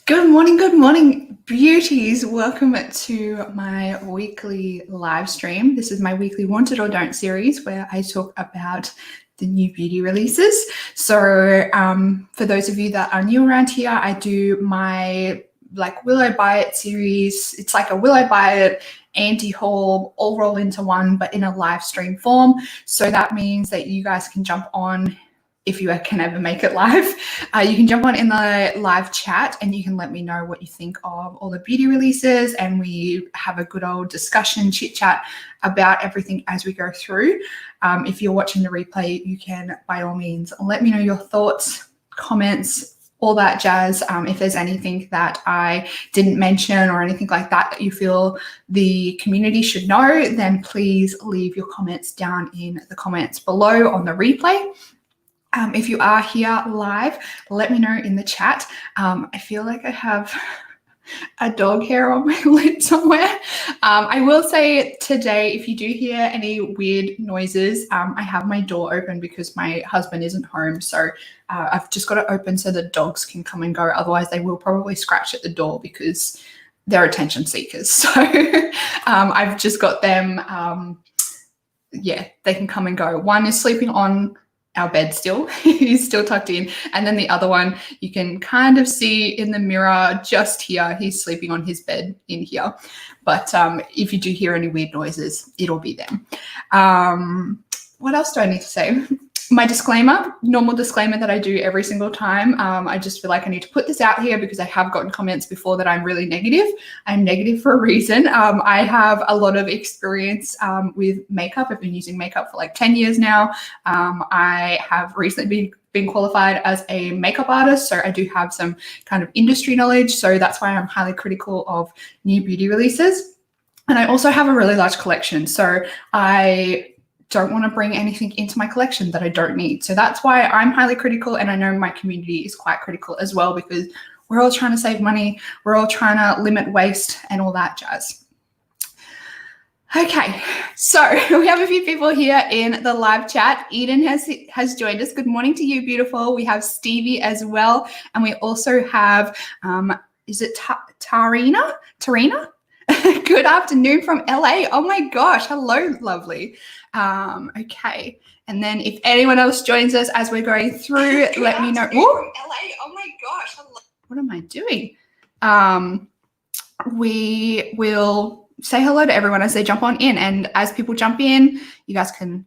Good morning, beauties. Welcome to my weekly live stream. This is my weekly Want It or Don't series where I talk about the new beauty releases. So for those of you that are new around here, I do my Will I Buy It series. It's like a Will I Buy It anti-haul all roll into one, but in a live stream form. So that means that you guys can jump on if you can ever make it live. You can jump on in the live chat and you can let me know what you think of all the beauty releases, and we have a good old discussion, chit chat about everything as we go through. If you're watching the replay, you can by all means let me know your thoughts, comments, all that jazz. If there's anything that I didn't mention or anything like that that you feel the community should know, then please leave your comments down in the comments below on the replay. If you are here live, let me know in the chat. I feel like I have a dog hair on my lid somewhere. I will say today, if you do hear any weird noises, I have my door open because my husband isn't home. So I've just got it open so the dogs can come and go. Otherwise, they will probably scratch at the door because they're attention seekers. So I've just got them, they can come and go. One is sleeping on our bed still. He's still tucked in. And then the other one, you can kind of see in the mirror just here. He's sleeping on his bed in here. But if you do hear any weird noises, it'll be them. What else do I need to say? My disclaimer, normal disclaimer that I do every single time. I just feel like I need to put this out here because I have gotten comments before that I'm really negative. I'm negative for a reason. I have a lot of experience with makeup. I've been using makeup for like 10 years now. I have recently been qualified as a makeup artist, so I do have some kind of industry knowledge. So that's why I'm highly critical of new beauty releases. And I also have a really large collection. So I don't want to bring anything into my collection that I don't need. So that's why I'm highly critical, and I know my community is quite critical as well because we're all trying to save money, we're all trying to limit waste and all that jazz. Okay, so we have a few people here in the live chat. Eden has joined us. Good morning to you, beautiful. We have Stevie as well, and we also have, is it Tarina? Good afternoon from LA. Oh my gosh, hello, lovely. Okay, and then if anyone else joins us as we're going through, let me know. From LA. Oh my gosh, hello. What am I doing? We will say hello to everyone as they jump on in, and as people jump in, you guys can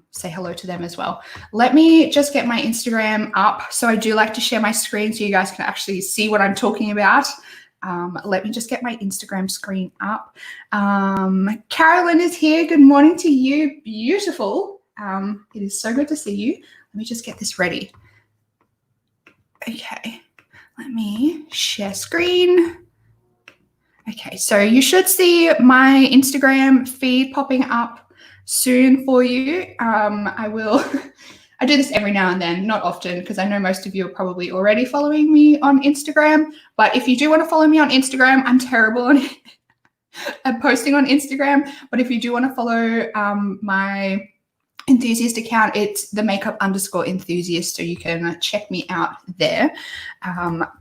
say hello to them as well. Let me just get my Instagram up. So I do like to share my screen so you guys can actually see what I'm talking about. Let me just get my Instagram screen up. Carolyn is here. Good morning to you. Beautiful. It is so good to see you. Let me just get this ready. Okay, let me share screen. Okay, so you should see my Instagram feed popping up soon for you. I do this every now and then, not often, because I know most of you are probably already following me on Instagram. But if you do want to follow me on Instagram, I'm terrible at posting on Instagram. But if you do want to follow my enthusiast account, it's themakeupenthusiast, so you can check me out there.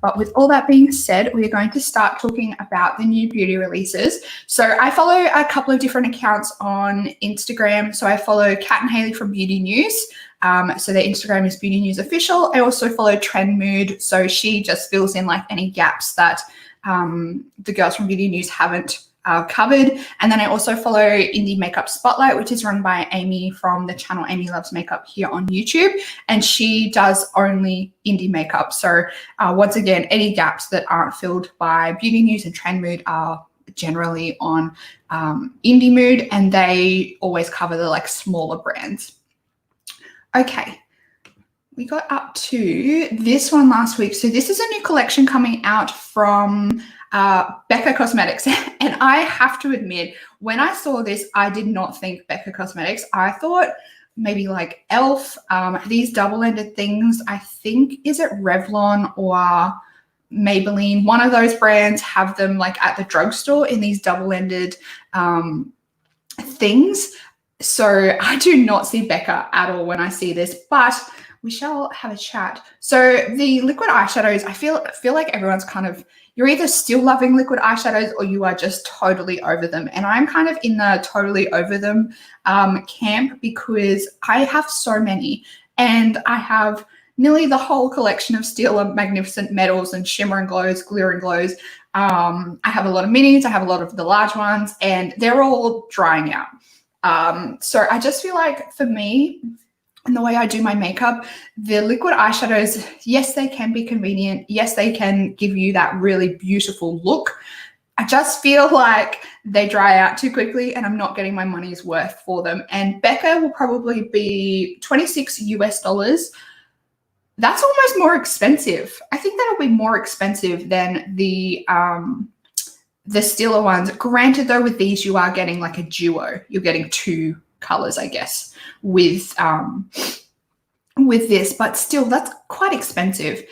But with all that being said, we're going to start talking about the new beauty releases. So I follow a couple of different accounts on Instagram. So I follow Kat and Haley from Beauty News. So their Instagram is Beauty News Official. I also follow Trend Mood. So she just fills in like any gaps that the girls from Beauty News haven't covered. And then I also follow Indie Makeup Spotlight, which is run by Amy from the channel Amy Loves Makeup here on YouTube. And she does only indie makeup. So once again, any gaps that aren't filled by Beauty News and Trend Mood are generally on Indie Mood, and they always cover the like smaller brands. Okay, we got up to this one last week. So this is a new collection coming out from Becca Cosmetics. And I have to admit, when I saw this, I did not think Becca Cosmetics. I thought maybe like e.l.f. These double-ended things, I think, is it Revlon or Maybelline? One of those brands have them like at the drugstore in these double-ended things. So I do not see Becca at all when I see this, but we shall have a chat. So the liquid eyeshadows, I feel like everyone's kind of, you're either still loving liquid eyeshadows or you are just totally over them. And I'm kind of in the totally over them camp because I have so many, and I have nearly the whole collection of Steel and Magnificent Metals and Shimmer and Glows, Glitter and Glows. I have a lot of minis, I have a lot of the large ones, and they're all drying out. So I just feel like for me, and the way I do my makeup, the liquid eyeshadows, yes, they can be convenient. Yes, they can give you that really beautiful look. I just feel like they dry out too quickly and I'm not getting my money's worth for them. And Becca will probably be $26 US. That's almost more expensive. I think that'll be more expensive than the Stila ones. Granted, though, with these, you are getting like a duo. You're getting two colors, I guess, with this, but still, that's quite expensive.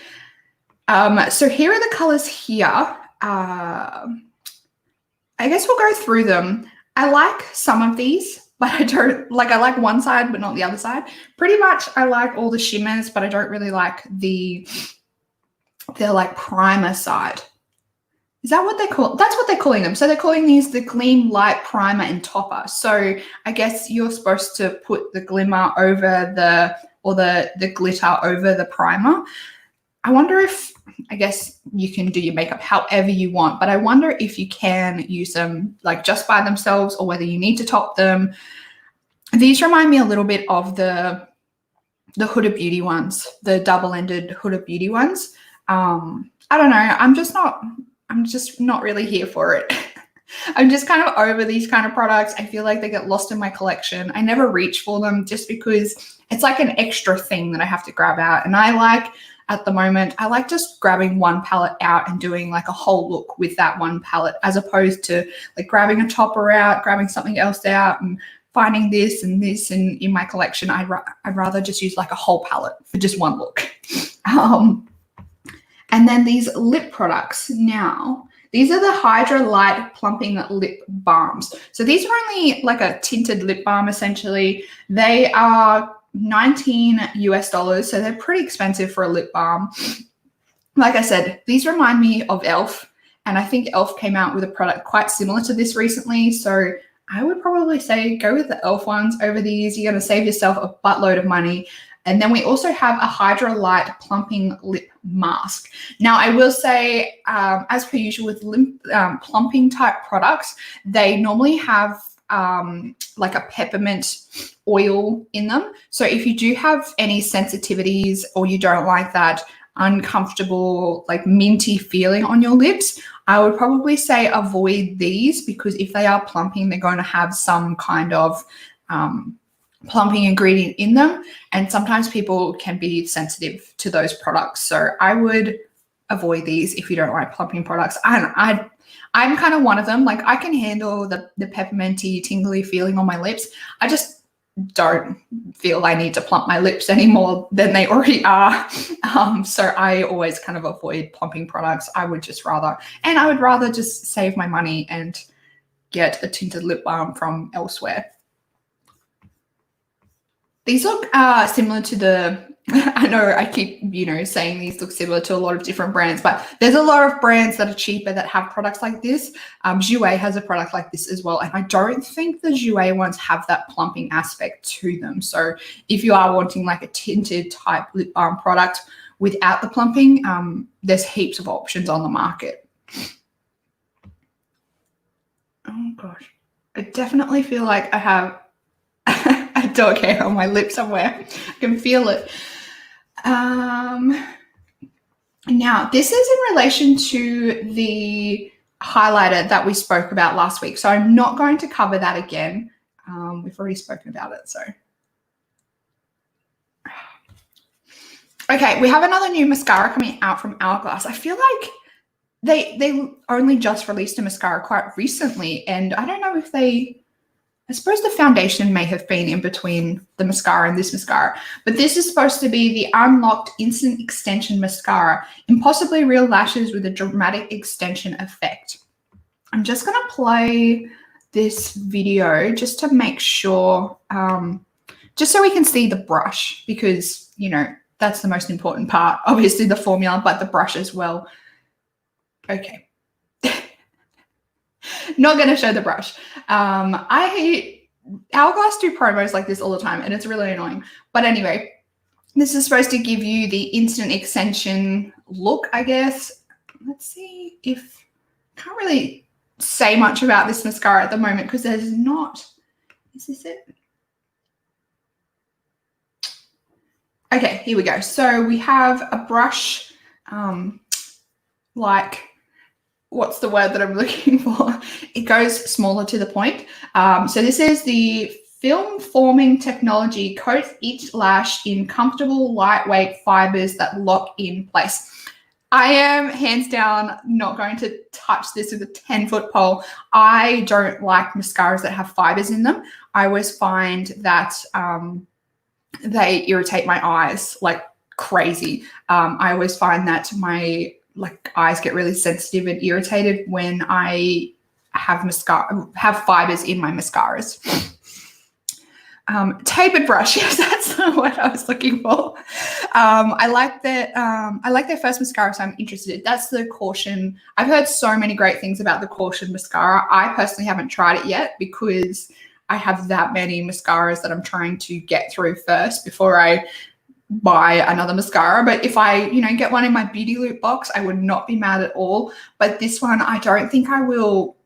So here are the colors here. I guess we'll go through them. I like some of these, but I don't like, I like one side, but not the other side. Pretty much I like all the shimmers, but I don't really like the like primer side. Is that what they call? That's what they're calling them. So they're calling these the Gleam Light Primer and Topper. So I guess you're supposed to put the glimmer over the glitter over the primer. I wonder if, I guess you can do your makeup however you want, but I wonder if you can use them like just by themselves or whether you need to top them. These remind me a little bit of the Huda Beauty ones, the double-ended Huda Beauty ones. I don't know. I'm just not really here for it. I'm just kind of over these kind of products. I feel like they get lost in my collection. I never reach for them just because it's like an extra thing that I have to grab out. And at the moment, I like just grabbing one palette out and doing like a whole look with that one palette, as opposed to like grabbing a topper out, grabbing something else out and finding this and this in my collection. I'd rather just use like a whole palette for just one look. And then these lip products. Now, these are the Hydra Light Plumping Lip Balms. So these are only like a tinted lip balm, essentially. They are $19 US, so they're pretty expensive for a lip balm. Like I said, these remind me of e.l.f., and I think e.l.f. came out with a product quite similar to this recently, so I would probably say go with the e.l.f. ones over these. You're going to save yourself a buttload of money. And then we also have a Hydra Light Plumping Lip Mask. Now, I will say, as per usual with plumping type products, they normally have like a peppermint oil in them. So if you do have any sensitivities or you don't like that uncomfortable, like minty feeling on your lips, I would probably say avoid these, because if they are plumping, they're going to have some kind of plumping ingredient in them, and sometimes people can be sensitive to those products. So I would avoid these if you don't like plumping products. And I'm kind of one of them. Like, I can handle the pepperminty, tingly feeling on my lips. I just don't feel I need to plump my lips any more than they already are. So I always kind of avoid plumping products. I would rather just save my money and get a tinted lip balm from elsewhere. These look similar to the, I know I keep, saying these look similar to a lot of different brands, but there's a lot of brands that are cheaper that have products like this. Jouer has a product like this as well, and I don't think the Jouer ones have that plumping aspect to them. So if you are wanting like a tinted type lip balm product without the plumping, there's heaps of options on the market. Oh gosh, I definitely feel like I have a dog hair on my lip somewhere. I can feel it. Now, this is in relation to the highlighter that we spoke about last week, so I'm not going to cover that again. We've already spoken about it, so. Okay, we have another new mascara coming out from Hourglass. I feel like they only just released a mascara quite recently, and I don't know if I suppose the foundation may have been in between the mascara and this mascara, but this is supposed to be the Unlocked Instant Extension Mascara, Impossibly Real Lashes with a Dramatic Extension Effect. I'm just going to play this video just to make sure, just so we can see the brush, because, That's the most important part. Obviously the formula, but the brush as well. Okay. Not going to show the brush. Hourglass do promos like this all the time, and it's really annoying. But anyway, this is supposed to give you the instant extension look, I guess. Let's see if, can't really say much about this mascara at the moment because there's not, is this it? Okay, here we go. So we have a brush, like, what's the word that I'm looking for? It goes smaller to the point. So this is the film forming technology, coats each lash in comfortable, lightweight fibers that lock in place. I am hands down not going to touch this with a 10-foot pole. I don't like mascaras that have fibers in them. I always find that they irritate my eyes like crazy. I always find that my eyes get really sensitive and irritated when I have fibers in my mascaras. Tapered brush, yes, that's the word I was looking for. I like their first mascara, so I'm interested. That's the Caution. I've heard so many great things about the Caution mascara. I personally haven't tried it yet because I have that many mascaras that I'm trying to get through first before I buy another mascara. But if I, get one in my Beauty Loop box, I would not be mad at all. But this one, I don't think I will.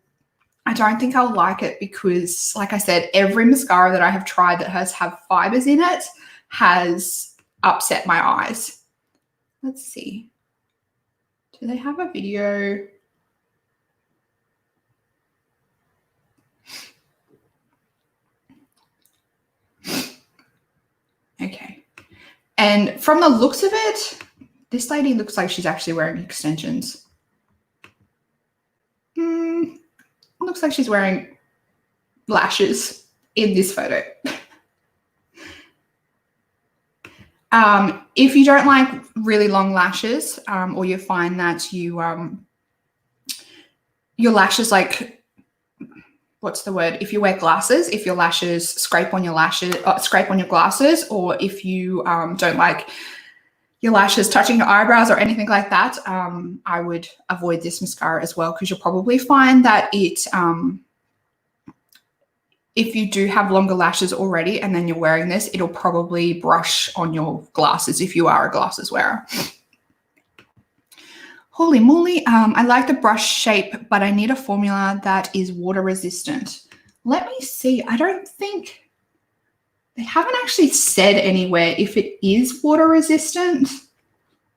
I don't think I'll like it because, like I said, every mascara that I have tried that have fibers in it has upset my eyes. Let's see. Do they have a video? Okay. And from the looks of it, this lady looks like she's actually wearing extensions. Looks like she's wearing lashes in this photo. If you don't like really long lashes, or you find that your lashes, what's the word? If you wear glasses, if your lashes scrape on your glasses, or if you don't like your lashes touching your eyebrows or anything like that, I would avoid this mascara as well, because you'll probably find that if you do have longer lashes already and then you're wearing this, it'll probably brush on your glasses if you are a glasses wearer. Holy moly, I like the brush shape, but I need a formula that is water resistant. Let me see. I don't think they haven't actually said anywhere if it is water resistant.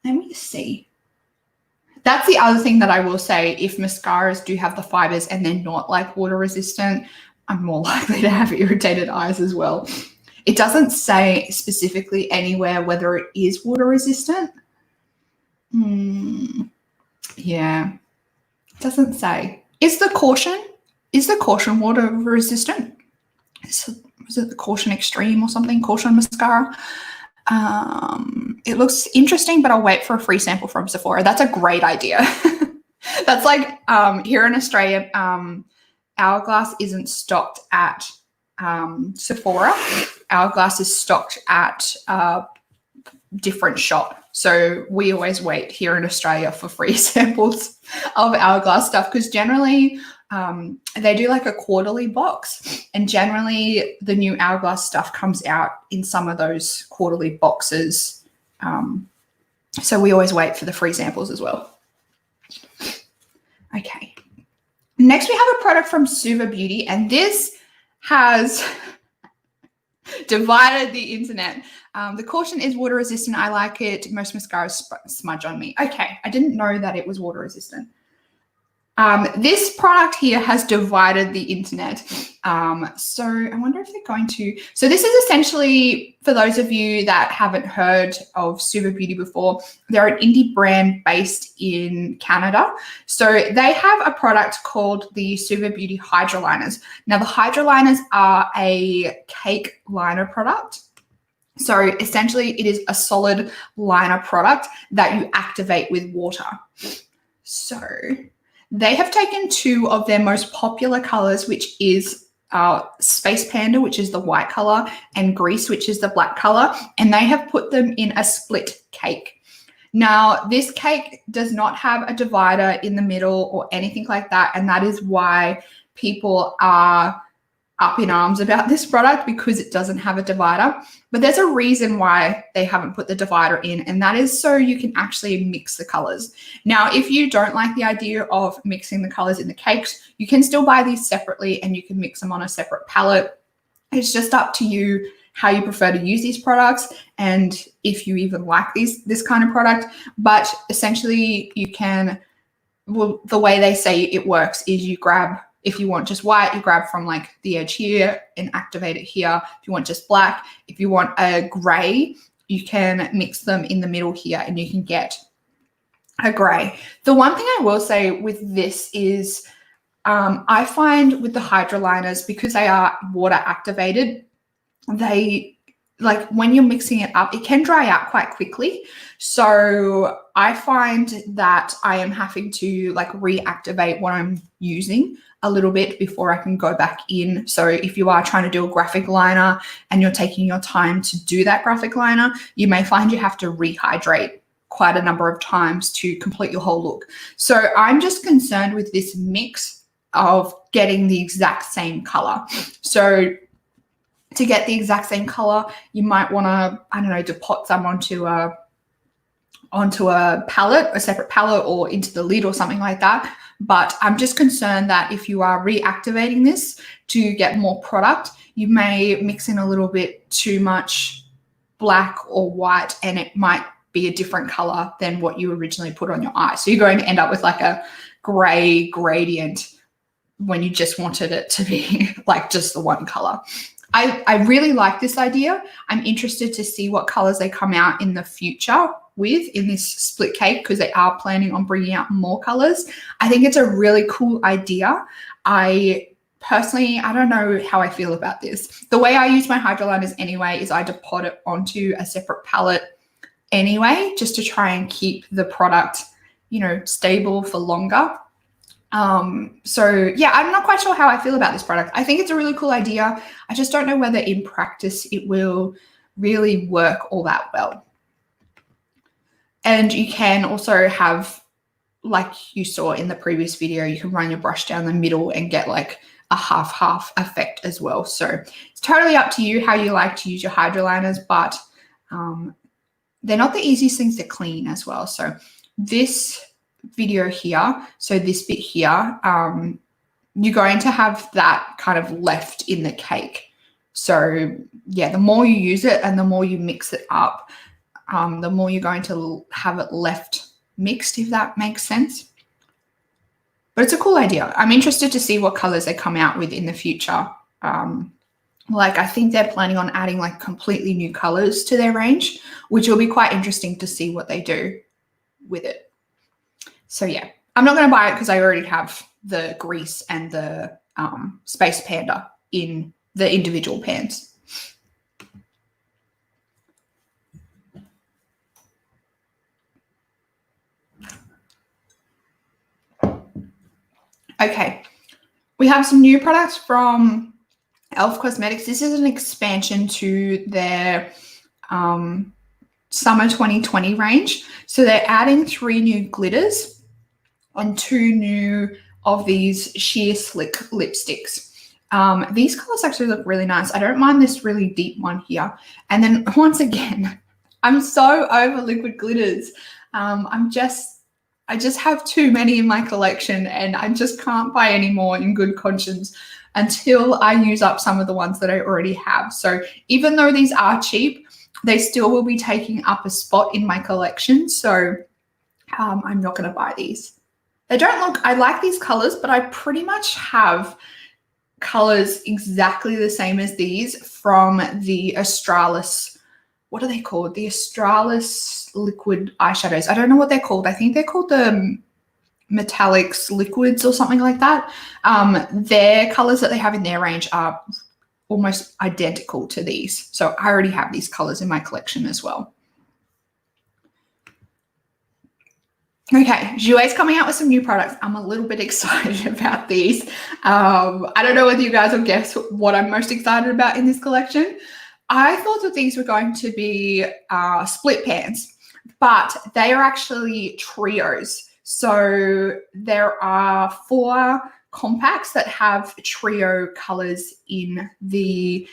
Let me see. That's the other thing that I will say. If mascaras do have the fibers and they're not water resistant, I'm more likely to have irritated eyes as well. It doesn't say specifically anywhere whether it is water resistant. Yeah, it doesn't say. Is the Caution water resistant? Was it the Caution Extreme or something? Caution mascara. It looks interesting, but I'll wait for a free sample from Sephora. That's a great idea. That's here in Australia, Hourglass isn't stocked at Sephora. Hourglass is stocked at a different shop. So we always wait here in Australia for free samples of Hourglass stuff, because generally they do a quarterly box, and generally the new Hourglass stuff comes out in some of those quarterly boxes. So we always wait for the free samples as well. Okay. Next, we have a product from Suva Beauty, and this has divided the internet. The Caution is water resistant. I like it. Most mascaras smudge on me. Okay, I didn't know that it was water resistant. This product here has divided the internet. So I wonder if they're going to... So this is essentially, for those of you that haven't heard of Suva Beauty before, they're an indie brand based in Canada. So they have a product called the Suva Beauty Hydroliners. Now, the Hydroliners are a cake liner product. So essentially, it is a solid liner product that you activate with water. So... they have taken two of their most popular colors, which is Space Panda, which is the white color, and Grease, which is the black color, and they have put them in a split cake. Now, this cake does not have a divider in the middle or anything like that, and that is why people are up in arms about this product, because it doesn't have a divider. But there's a reason why they haven't put the divider in, and that is so you can actually mix the colors. Now, if you don't like the idea of mixing the colors in the cakes, you can still buy these separately and you can mix them on a separate palette. It's just up to you how you prefer to use these products and if you even like this kind of product. But essentially you can, well, the way they say it works is you grab, if you want just white, you grab from like the edge here and activate it here. If you want just black, if you want a gray, you can mix them in the middle here and you can get a gray. The one thing I will say with this is I find with the hydroliners, because they are water activated, they, like when you're mixing it up, it can dry out quite quickly. So I find that I am having to like reactivate what I'm using a little bit before I can go back in. So if you are trying to do a graphic liner and you're taking your time to do that graphic liner, you may find you have to rehydrate quite a number of times to complete your whole look. So I'm just concerned with this mix of getting the exact same color. So to get the exact same color, you might want to, I don't know, depot some onto a palette, a separate palette, or into the lid or something like that. But I'm just concerned that if you are reactivating this to get more product, you may mix in a little bit too much black or white and it might be a different color than what you originally put on your eye. So you're going to end up with like a gray gradient when you just wanted it to be like just the one color. I really like this idea. I'm interested to see what colors they come out in the future with in this split cake, because they are planning on bringing out more colors. I think it's a really cool idea. I personally, I don't know how I feel about this. The way I use my hydroliners anyway is I depot it onto a separate palette anyway, just to try and keep the product, you know, stable for longer. So yeah, I'm not quite sure how I feel about this product. I think it's a really cool idea. I just don't know whether in practice it will really work all that well. And you can also have, like you saw in the previous video, you can run your brush down the middle and get like a half-half effect as well. So it's totally up to you how you like to use your hydroliners, but they're not the easiest things to clean as well. So this video here, so this bit here, you're going to have that kind of left in the cake. So yeah, the more you use it and the more you mix it up, the more you're going to have it left mixed, if that makes sense. But it's a cool idea. I'm interested to see what colors they come out with in the future. Like I think they're planning on adding like completely new colors to their range, which will be quite interesting to see what they do with it. So yeah, I'm not going to buy it because I already have the Grease and the Space Panda in the individual pans. Okay, we have some new products from e.l.f. Cosmetics. This is an expansion to their summer 2020 range. So they're adding 3 new glitters and 2 new of these sheer slick lipsticks. These colors actually look really nice. I don't mind this really deep one here. And then once again, I'm so over liquid glitters. I just have too many in my collection and I just can't buy any more in good conscience until I use up some of the ones that I already have. So even though these are cheap, they still will be taking up a spot in my collection. So I'm not going to buy these. They don't look, I like these colors, but I pretty much have colors exactly the same as these from the Australis. What are they called? The Australis liquid eyeshadows. I don't know what they're called. I think they're called the Metallics liquids or something like that. Their colors that they have in their range are almost identical to these. So I already have these colors in my collection as well. Okay, Jouer's coming out with some new products. I'm a little bit excited about these. I don't know whether you guys will guess what I'm most excited about in this collection. I thought that these were going to be split pans, but they are actually trios. So there are 4 compacts that have trio colors in the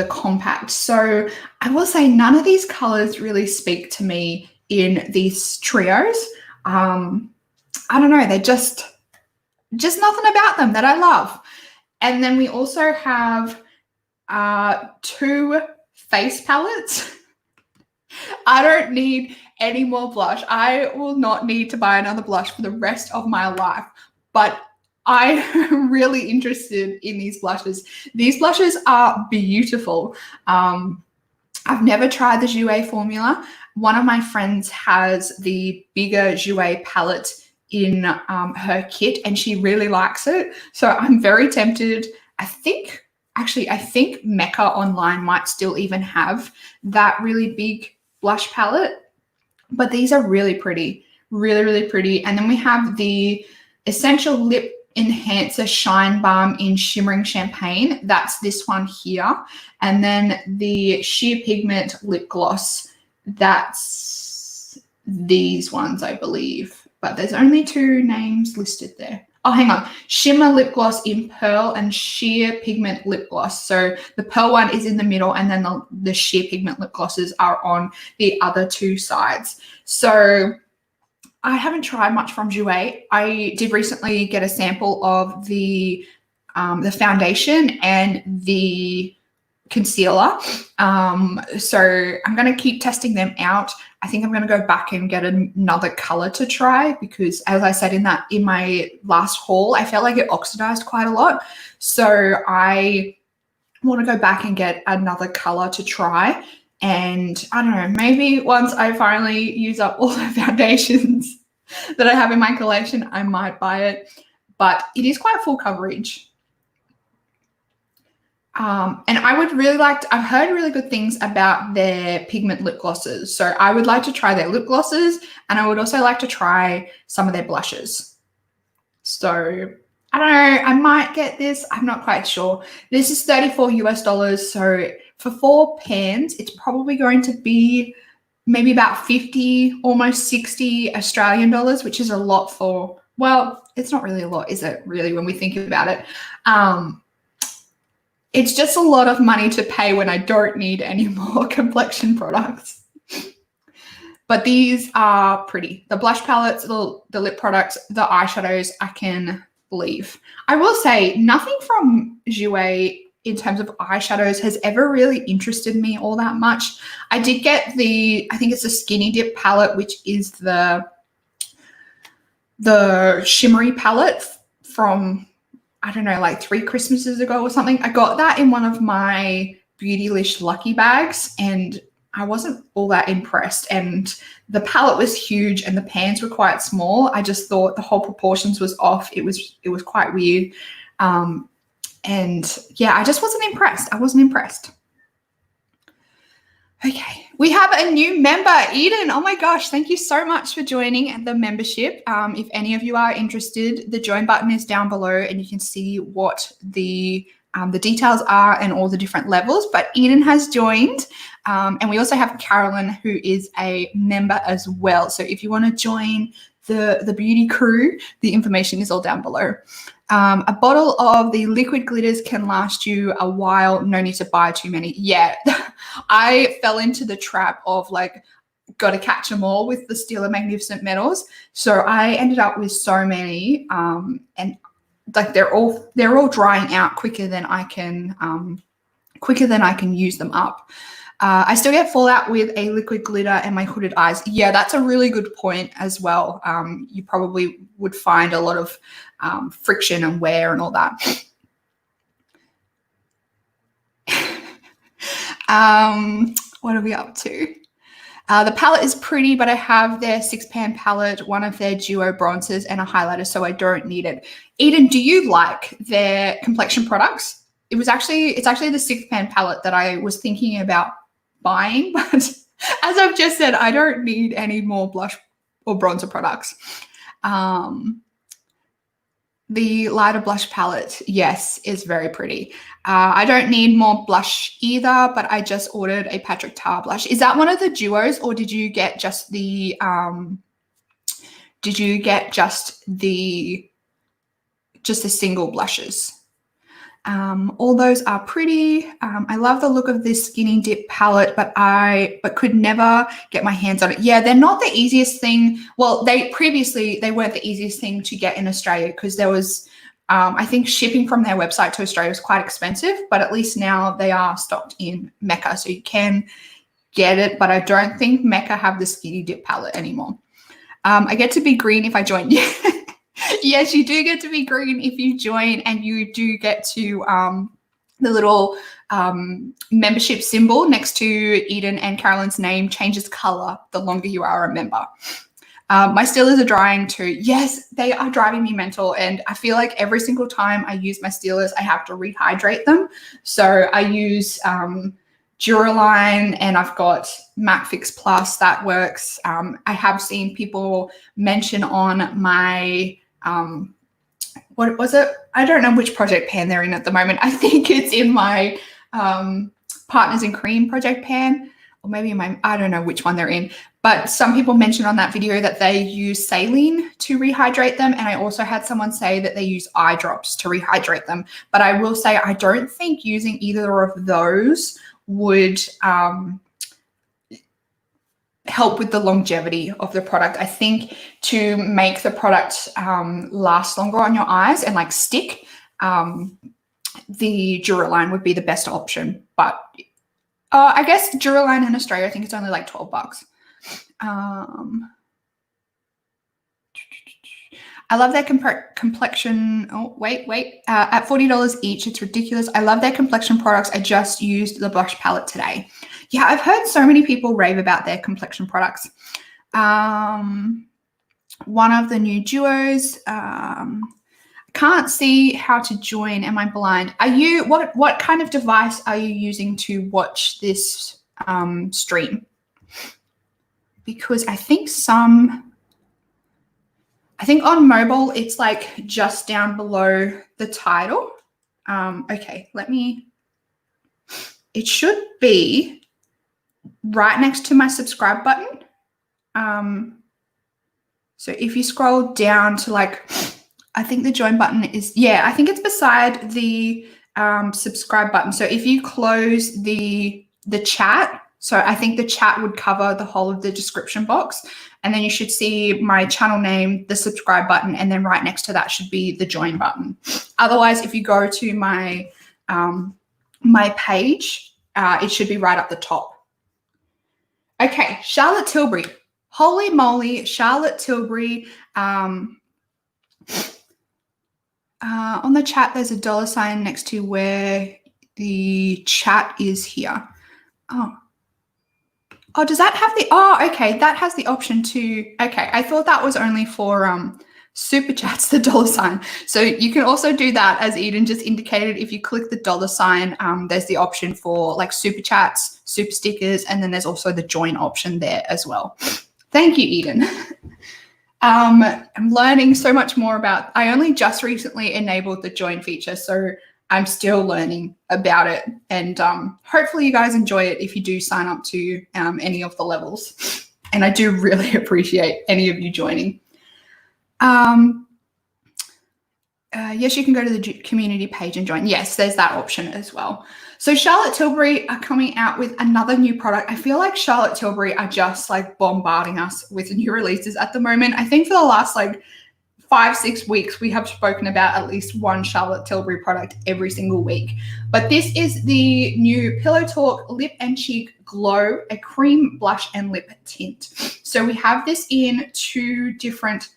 compact. So I will say none of these colors really speak to me in these trios. I don't know, they're just nothing about them that I love. And then we also have 2 face palettes. I don't need any more blush. I will not need to buy another blush for the rest of my life, but I'm really interested in these blushes. These blushes are beautiful. I've never tried the Jouer formula. One of my friends has the bigger Jouer palette in her kit, and she really likes it. So I'm very tempted. I think Mecca online might still even have that really big blush palette, but these are really pretty, really, really pretty. And then we have the Essential Lip Enhancer Shine Balm in Shimmering Champagne. That's this one here. And then the Sheer Pigment Lip Gloss. That's these ones, I believe. But there's only 2 names listed there. Oh, hang on. Shimmer Lip Gloss in Pearl and Sheer Pigment Lip Gloss. So the Pearl one is in the middle, and then the Sheer Pigment Lip Glosses are on the other 2 sides. So I haven't tried much from Jouer. I did recently get a sample of the foundation and the concealer. So I'm going to keep testing them out. I think I'm going to go back and get another color to try because, as I said in my last haul, I felt like it oxidized quite a lot. So I want to go back and get another color to try. And I don't know, maybe once I finally use up all the foundations that I have in my collection, I might buy it. But it is quite full coverage. And I would really I've heard really good things about their pigment lip glosses. So I would like to try their lip glosses, and I would also like to try some of their blushes. So I don't know, I might get this. I'm not quite sure. This is $34 US. So for 4 pans, it's probably going to be maybe about 50, almost 60 Australian dollars, which is a lot for, well, it's not really a lot, is it really, when we think about it? It's just a lot of money to pay when I don't need any more complexion products. But these are pretty. The blush palettes, the lip products, the eyeshadows, I can leave. I will say nothing from Jouer in terms of eyeshadows has ever really interested me all that much. I did get I think it's a Skinny Dip palette, which is the shimmery palette from, I don't know, like 3 Christmases ago or something. I got that in one of my Beautylish lucky bags, and I wasn't all that impressed. And the palette was huge and the pans were quite small. I just thought the whole proportions was off. It was quite weird. And yeah, I just wasn't impressed. I wasn't impressed. Okay, we have a new member, Eden. Oh my gosh, thank you so much for joining the membership. If any of you are interested, the join button is down below and you can see what the details are and all the different levels. But Eden has joined, and we also have Carolyn, who is a member as well. So if you want to join the beauty crew, the information is all down below. A bottle of the liquid glitters can last you a while. No need to buy too many. Yeah, I fell into the trap of like, got to catch them all with the Stila Magnificent Metals. So I ended up with so many, and like they're all drying out quicker than I can use them up. I still get fallout with a liquid glitter and my hooded eyes. Yeah, that's a really good point as well. You probably would find a lot of friction and wear and all that. What are we up to? The palette is pretty, but I have their 6-pan palette, one of their duo bronzers, and a highlighter, so I don't need it. Eden, do you like their complexion products? It's actually the 6-pan palette that I was thinking about buying, but As I've just said, I don't need any more blush or bronzer products. The lighter blush palette, yes, is very pretty. I don't need more blush either, but I just ordered a Patrick Tar blush. Is that one of the duos, or did you get just the single blushes? All those are pretty. I love the look of this Skinny Dip palette, but could never get my hands on it. Yeah, they're not the easiest thing. Well, they weren't the easiest thing to get in Australia, because there was, I think shipping from their website to Australia was quite expensive, but at least now they are stocked in Mecca, so you can get it, but I don't think Mecca have the Skinny Dip palette anymore. I get to be green if I join. Yes, you do get to be green if you join, and you do get to the little membership symbol next to Eden and Carolyn's name changes color the longer you are a member. My steelers are drying too. Yes, they are driving me mental, and I feel like every single time I use my steelers, I have to rehydrate them. So I use Duraline, and I've got Matte Fix Plus that works. I have seen people mention on my what was it? I don't know which project pan they're in at the moment. I think it's in my Partners in Cream project pan, or maybe in my, I don't know which one they're in. But some people mentioned on that video that they use saline to rehydrate them. And I also had someone say that they use eye drops to rehydrate them. But I will say, I don't think using either of those would help with the longevity of the product. I think to make the product last longer on your eyes and like stick, the Duraline would be the best option. But I guess Duraline in Australia, I think it's only like $12. I love their complexion. Oh, wait. At $40 each, it's ridiculous. I love their complexion products. I just used the blush palette today. Yeah, I've heard so many people rave about their complexion products. One of the new duos. Can't see how to join. Am I blind? Are you? What kind of device are you using to watch this stream? Because I think on mobile it's like just down below the title. Okay, it should be right next to my subscribe button. So if you scroll down to like, I think the join button is, yeah, I think it's beside the subscribe button. So if you close the chat, so I think the chat would cover the whole of the description box, and then you should see my channel name, the subscribe button, and then right next to that should be the join button. Otherwise, if you go to my my page, it should be right up the top. Okay, Charlotte Tilbury. Holy moly, Charlotte Tilbury. On the chat, there's a $sign next to where the chat is here. Oh, does that have the, okay, that has the option to, okay, I thought that was only for super chats, the $sign. So you can also do that, as Eden just indicated. If you click the $sign, there's the option for like super chats, super stickers, and then there's also the join option there as well. Thank you, Eden. I'm learning so much more about, I only just recently enabled the join feature, so I'm still learning about it, and hopefully you guys enjoy it if you do sign up to any of the levels. And I do really appreciate any of you joining. Yes, you can go to the community page and join. Yes, there's that option as well. So Charlotte Tilbury are coming out with another new product. I feel like Charlotte Tilbury are just like bombarding us with new releases at the moment. I think for the last like 5-6 weeks, we have spoken about at least one Charlotte Tilbury product every single week. But this is the new Pillow Talk Lip and Cheek Glow, a cream blush and lip tint. So we have this in 2 different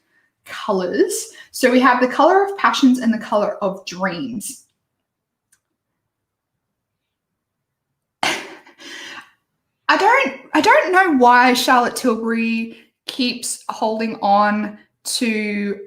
colors. So we have the color of passions and the color of dreams. I don't know why Charlotte Tilbury keeps holding on to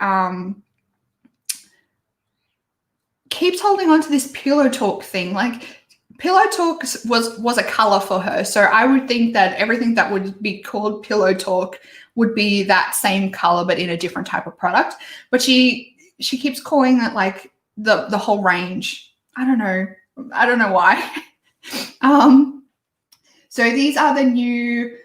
this Pillow Talk thing. Like, Pillow Talk was a color for her. So I would think that everything that would be called Pillow Talk would be that same color, but in a different type of product. But she keeps calling it like the whole range. I don't know why. So these are the new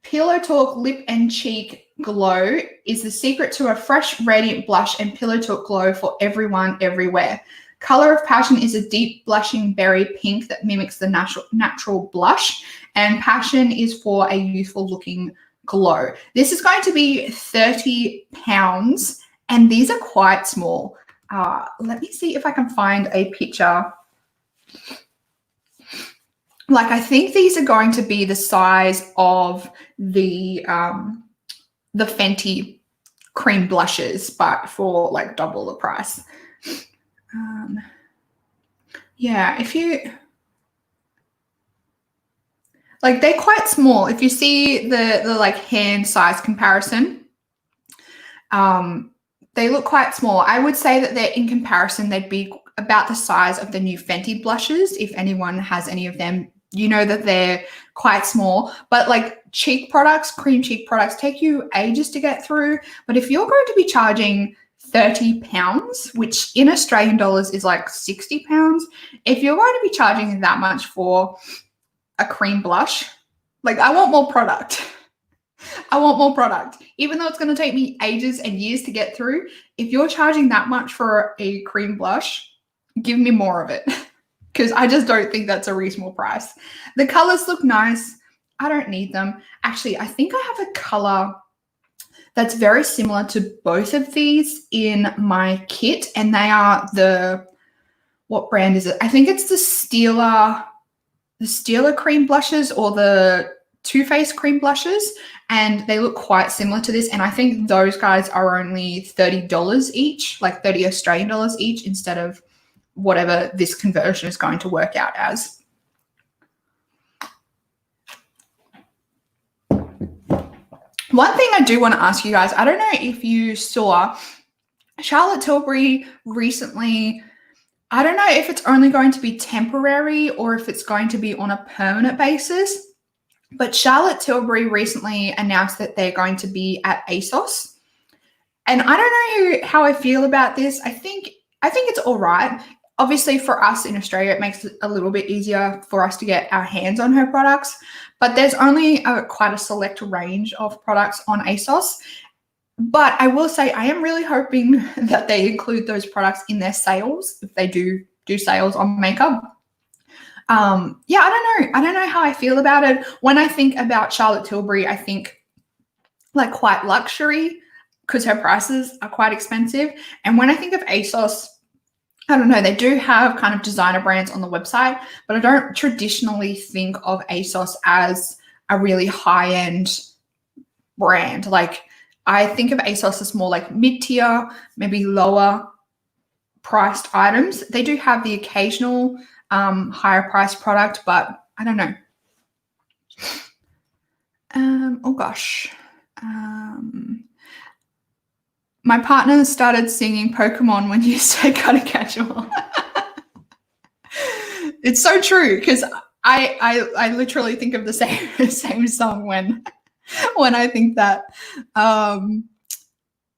Pillow Talk Lip and Cheek Glow. Is the secret to a fresh, radiant blush and Pillow Talk glow for everyone, everywhere. Color of Passion is a deep blushing berry pink that mimics the natural blush, and Passion is for a youthful looking glow. This is going to be £30, and these are quite small. Let me see if I can find a picture. Like, I think these are going to be the size of the Fenty cream blushes, but for like double the price. Yeah, if you like, they're quite small. If you see the like hand size comparison, they look quite small. I would say that they're, in comparison, they'd be about the size of the new Fenty blushes. If anyone has any of them, you know that they're quite small. But like cheek products, cream cheek products, take you ages to get through. But if you're going to be charging £30, which in Australian dollars is like £60, if you're going to be charging that much for a cream blush, like, I want more product. I want more product. Even though it's going to take me ages and years to get through, if you're charging that much for a cream blush, give me more of it, because I just don't think that's a reasonable price. The colors look nice. I don't need them. Actually, I think I have a color that's very similar to both of these in my kit, and they are what brand is it? I think it's the Steeler cream blushes, or the Too Faced cream blushes, and they look quite similar to this. And I think those guys are only $30 each, like 30 Australian dollars each, instead of whatever this conversion is going to work out as. One thing I do want to ask you guys, I don't know if you saw Charlotte Tilbury recently. I don't know if it's only going to be temporary or if it's going to be on a permanent basis, but Charlotte Tilbury recently announced that they're going to be at ASOS. And I don't know how I feel about this. I think it's all right. Obviously, for us in Australia, it makes it a little bit easier for us to get our hands on her products, but there's only quite a select range of products on ASOS. But I will say, I am really hoping that they include those products in their sales, if they do sales on makeup. Yeah, I don't know how I feel about it. When I think about Charlotte Tilbury, I think like quite luxury, because her prices are quite expensive. And when I think of ASOS, I don't know, they do have kind of designer brands on the website, but I don't traditionally think of ASOS as a really high-end brand. Like, I think of ASOS as more like mid-tier, maybe lower priced items. They do have the occasional higher priced product, but I don't know. Oh gosh. My partner started singing Pokemon when you said gotta catch 'em all. It's so true, because I literally think of the same song when I think that.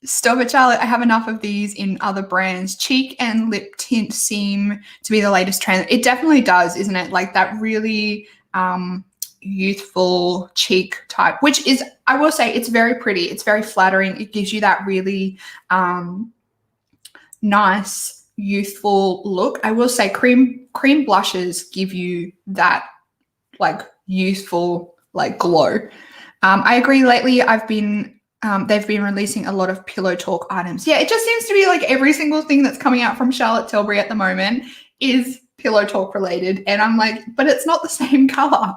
Stop it, Charlotte. I have enough of these in other brands. Cheek and lip tint seem to be the latest trend. It definitely does, isn't it? Like that really youthful cheek type, which is, I will say, it's very pretty. It's very flattering. It gives you that really nice youthful look. I will say cream blushes give you that like youthful like glow. I agree. Lately, they've been releasing a lot of Pillow Talk items. Yeah, it just seems to be like every single thing that's coming out from Charlotte Tilbury at the moment is Pillow Talk related. And I'm like, but it's not the same color.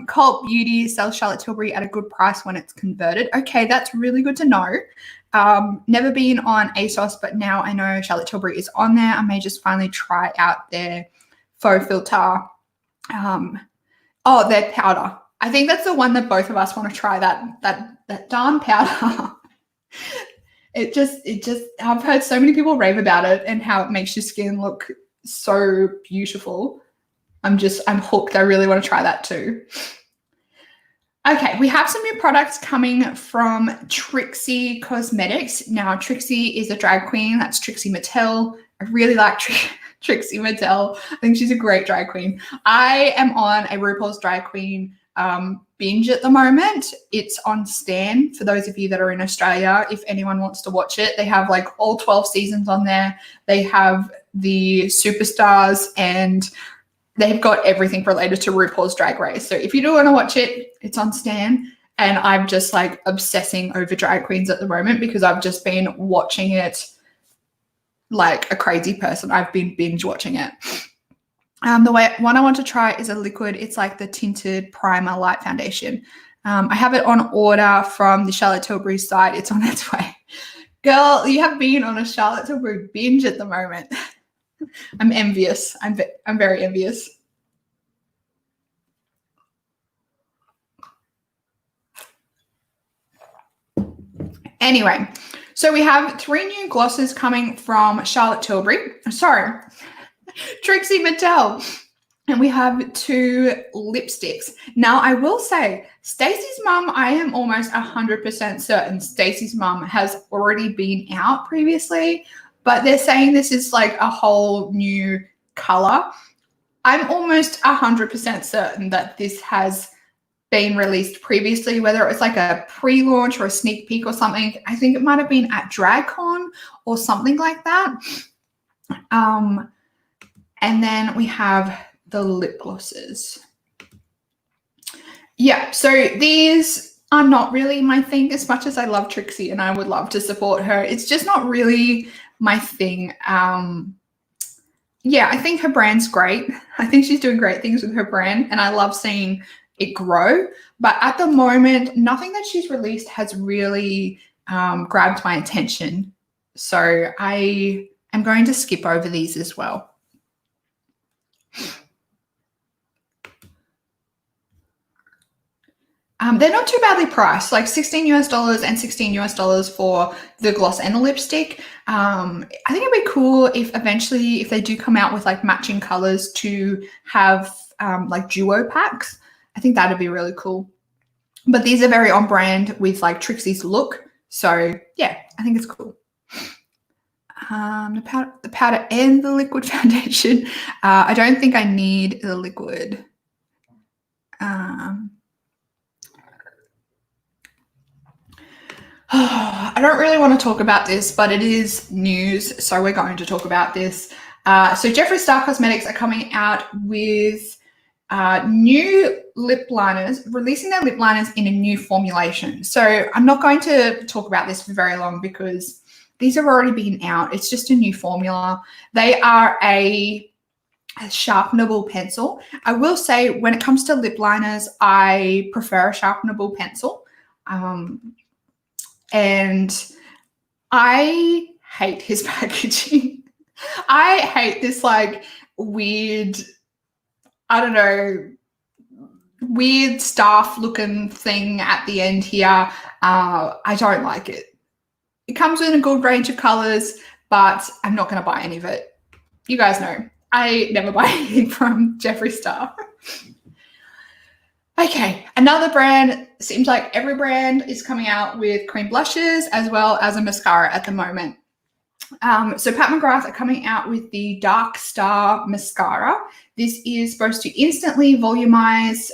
Cult Beauty sells Charlotte Tilbury at a good price when it's converted. Okay, that's really good to know. Never been on ASOS, but now I know Charlotte Tilbury is on there. I may just finally try out their faux filter. Their powder. I think that's the one that both of us want to try, that darn powder. It just, I've heard so many people rave about it and how it makes your skin look so beautiful. I'm hooked. I really want to try that too. Okay, we have some new products coming from Trixie Cosmetics. Now, Trixie is a drag queen. That's Trixie Mattel. I really like Trixie Mattel. I think she's a great drag queen. I am on a RuPaul's Drag Queen binge at the moment. It's on Stan for those of you that are in Australia. If anyone wants to watch it, they have like all 12 seasons on there. They have the superstars and they've got everything related to RuPaul's Drag Race. So if you do want to watch it, it's on Stan. And I'm just like obsessing over drag queens at the moment because I've just been watching it like a crazy person. I've been binge watching it. The one I want to try is a liquid. It's like the tinted primer light foundation. I have it on order from the Charlotte Tilbury site. It's on its way. Girl, you have been on a Charlotte Tilbury binge at the moment. I'm envious. I'm very envious. Anyway, so we have 3 new glosses coming from Charlotte Tilbury. Sorry, Trixie Mattel. And we have 2 lipsticks. Now, I will say, Stacey's mum, I am almost 100% certain Stacey's mum has already been out previously, but they're saying this is like a whole new color. I'm almost 100% certain that this has been released previously, whether it was like a pre-launch or a sneak peek or something. I think it might have been at DragCon or something like that. And then we have the lip glosses. Yeah, so these are not really my thing as much as I love Trixie and I would love to support her. It's just not really my thing. Yeah, I think her brand's great. I think she's doing great things with her brand and I love seeing it grow. But at the moment, nothing that she's released has really grabbed my attention. So I am going to skip over these as well. They're not too badly priced, like $16 US and $16 US for the gloss and the lipstick. I think it'd be cool if eventually, if they do come out with like matching colors to have like duo packs. I think that'd be really cool. But these are very on brand with like Trixie's look. So yeah, I think it's cool. The powder and the liquid foundation. I don't think I need the liquid. I don't really want to talk about this, but it is news, so we're going to talk about this. So Jeffree Star Cosmetics are coming out with new lip liners, releasing their lip liners in a new formulation. So I'm not going to talk about this for very long because these have already been out. It's just a new formula. They are a sharpenable pencil. I will say when it comes to lip liners, I prefer a sharpenable pencil. And I hate his packaging. I hate this like weird, I don't know, weird staff looking thing at the end here. I don't like it. It comes in a good range of colors, but I'm not going to buy any of it. You guys know, I never buy anything from Jeffree Star. Okay, another brand, seems like every brand is coming out with cream blushes as well as a mascara at the moment. So Pat McGrath are coming out with the Dark Star Mascara. This is supposed to instantly volumize,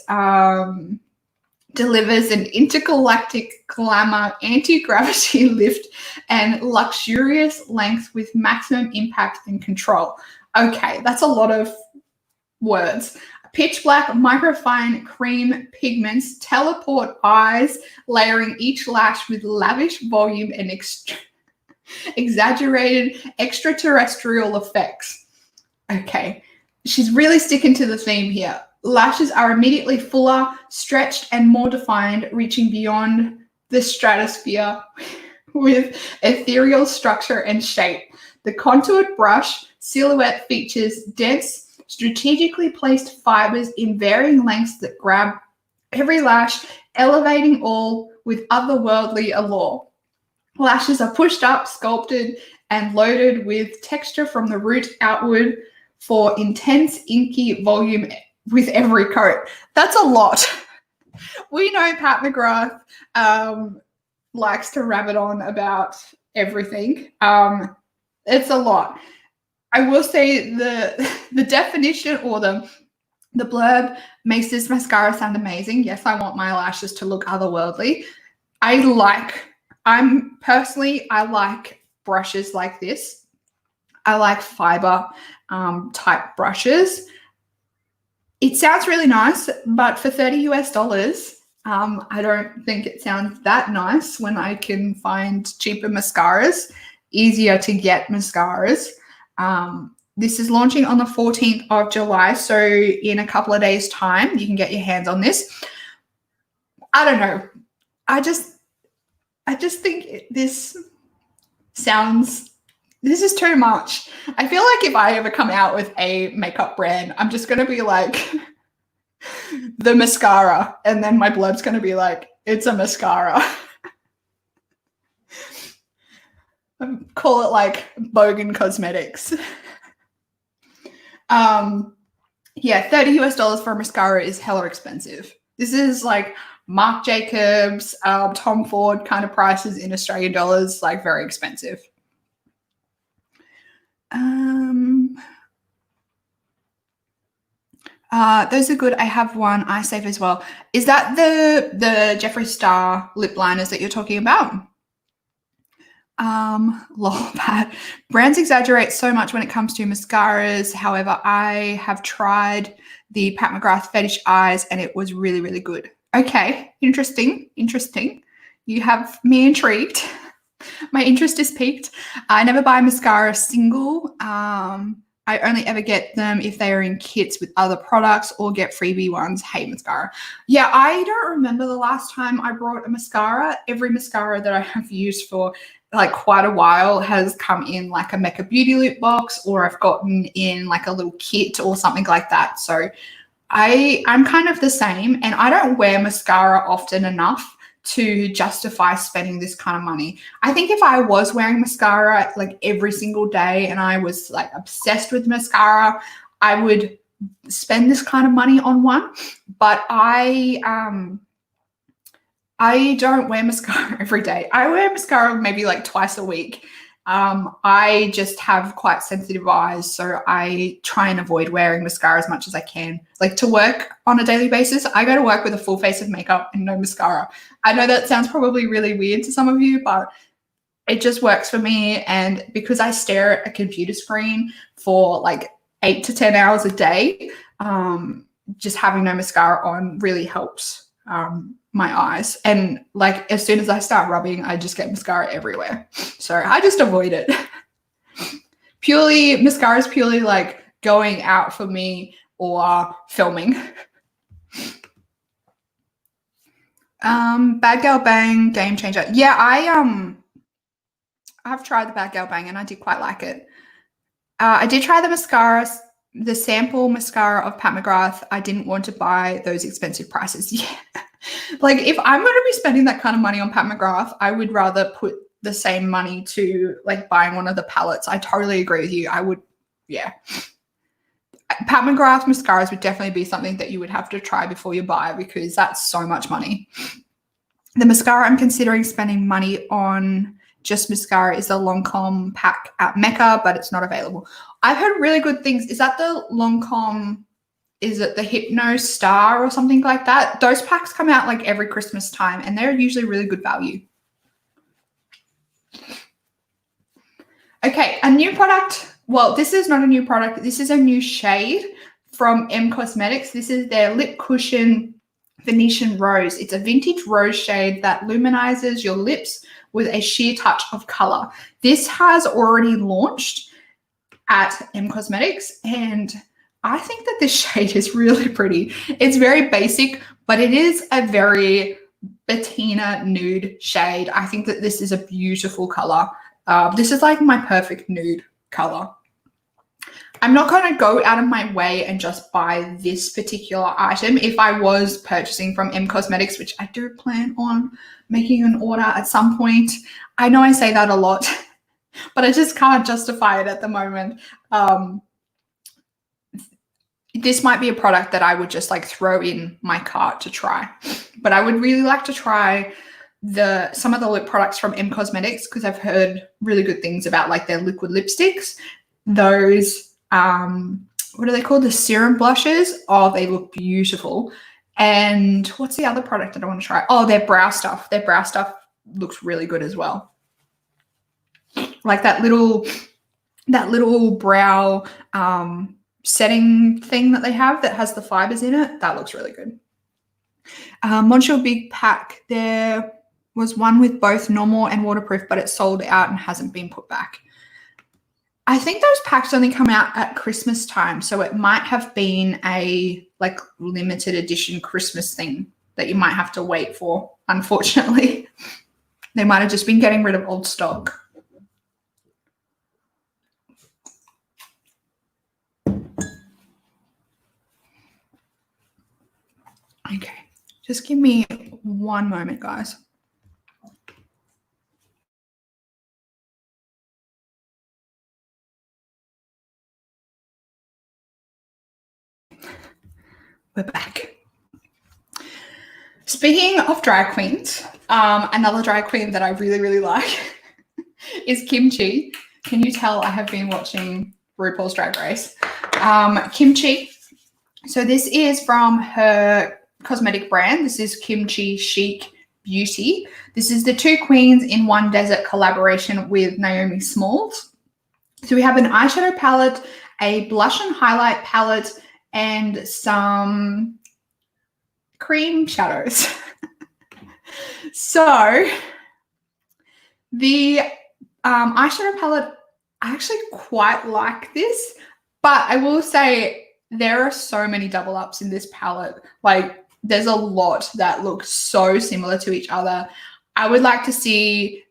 delivers an intergalactic glamour, anti-gravity lift, and luxurious length with maximum impact and control. Okay, that's a lot of words. Pitch black microfine cream pigments teleport eyes, layering each lash with lavish volume and exaggerated extraterrestrial effects. Okay, she's really sticking to the theme here. Lashes are immediately fuller, stretched, and more defined, reaching beyond the stratosphere with ethereal structure and shape. The contoured brush silhouette features dense, strategically placed fibers in varying lengths that grab every lash, elevating all with otherworldly allure. Lashes are pushed up, sculpted, and loaded with texture from the root outward, for intense inky volume with every coat. That's a lot. We know Pat McGrath likes to rabbit on about everything. It's a lot. I will say the definition or the blurb makes this mascara sound amazing. Yes, I want my lashes to look otherworldly. I like brushes like this. I like fiber type brushes. It sounds really nice, but for $30 US, I don't think it sounds that nice when I can find cheaper mascaras, easier to get mascaras. This is launching on the 14th of July, so in a couple of days' time, you can get your hands on this. I don't know. I just think this is too much. I feel like if I ever come out with a makeup brand, I'm just going to be like the mascara, and then my blurb's going to be like, it's a mascara. Call it like Bogan Cosmetics. Yeah, $30 US for a mascara is hella expensive. This is like Marc Jacobs, Tom Ford kind of prices in Australian dollars, like very expensive. Those are good. I have one eye safe as well. Is that the Jeffree Star lip liners that you're talking about? Lol, Pat. Brands exaggerate so much when it comes to mascaras. However, I have tried the Pat McGrath Fetish Eyes and it was really, really good. Okay, interesting. You have me intrigued. My interest is piqued. I never buy mascara single. I only ever get them if they are in kits with other products or get freebie ones. Hate mascara. Yeah, I don't remember the last time I brought a mascara. Every mascara that I have used for like quite a while has come in like a Mecca Beauty lip box, or I've gotten in like a little kit or something like that. So I'm kind of the same, and I don't wear mascara often enough to justify spending this kind of money. I think if I was wearing mascara like every single day and I was like obsessed with mascara, I would spend this kind of money on one. But I don't wear mascara every day. I wear mascara maybe like twice a week. I just have quite sensitive eyes, so I try and avoid wearing mascara as much as I can. Like to work on a daily basis, I go to work with a full face of makeup and no mascara. I know that sounds probably really weird to some of you, but it just works for me. And because I stare at a computer screen for like 8 to 10 hours a day, just having no mascara on really helps my eyes. And like as soon as I start rubbing, I just get mascara everywhere. So I just avoid it. Mascara is purely like going out for me or filming. Bad Girl Bang game changer. Yeah, I've tried the Bad Girl Bang and I did quite like it. I did try the mascara, the sample mascara of Pat McGrath. I didn't want to buy those expensive prices. Yeah. Like if I'm going to be spending that kind of money on Pat McGrath, I would rather put the same money to like buying one of the palettes. I totally agree with you. I would, yeah. Pat McGrath mascaras would definitely be something that you would have to try before you buy, because that's so much money. The mascara I'm considering spending money on, just mascara, is the Lancome pack at Mecca, but it's not available. I've heard really good things. Is that the Lancome? Is it the Hypno Star or something like that? Those packs come out like every Christmas time and they're usually really good value. Okay, a new product. Well, this is not a new product. This is a new shade from M Cosmetics. This is their Lip Cushion Venetian Rose. It's a vintage rose shade that luminizes your lips with a sheer touch of color. This has already launched at M Cosmetics, and I think that this shade is really pretty. It's very basic, but it is a very Bettina nude shade. I think that this is a beautiful color. This is like my perfect nude color. I'm not going to go out of my way and just buy this particular item. If I was purchasing from M Cosmetics, which I do plan on making an order at some point. I know I say that a lot, but I just can't justify it at the moment. this might be a product that I would just like throw in my cart to try. But I would really like to try some of the lip products from M Cosmetics, because I've heard really good things about like their liquid lipsticks. Those, what are they called? The serum blushes. Oh, they look beautiful. And what's the other product that I want to try? Oh, their brow stuff. Their brow stuff looks really good as well. Like that little brow setting thing that they have that has the fibers in it. That looks really good. Montreal Big Pack. There was one with both normal and waterproof, but it's sold out and hasn't been put back. I think those packs only come out at Christmas time, so it might have been a like limited edition Christmas thing that you might have to wait for, unfortunately. They might have just been getting rid of old stock. Okay, just give me one moment, guys. We're back. Speaking of drag queens, another drag queen that I really, really like is Kimchi. Can you tell I have been watching RuPaul's Drag Race? Kimchi. So this is from her cosmetic brand. This is Kimchi Chic Beauty. This is the Two Queens in One Desert collaboration with Naomi Smalls. So we have an eyeshadow palette, a blush and highlight palette, and some cream shadows. So the eyeshadow palette, I actually quite like this, but I will say there are so many double ups in this palette. Like there's a lot that look so similar to each other. I would like to see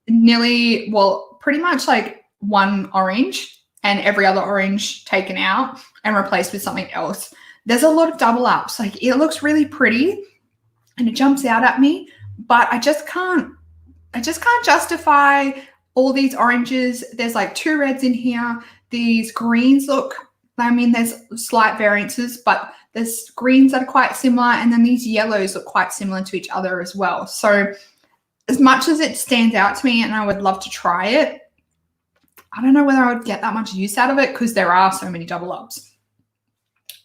pretty much like one orange and every other orange taken out and replaced with something else. There's a lot of double ups. Like it looks really pretty and it jumps out at me, but I just can't justify all these oranges. There's like two reds in here. These greens look, there's slight variances, but there's greens that are quite similar, and then these yellows look quite similar to each other as well. So as much as it stands out to me and I would love to try it, I don't know whether I would get that much use out of it because there are so many double ups.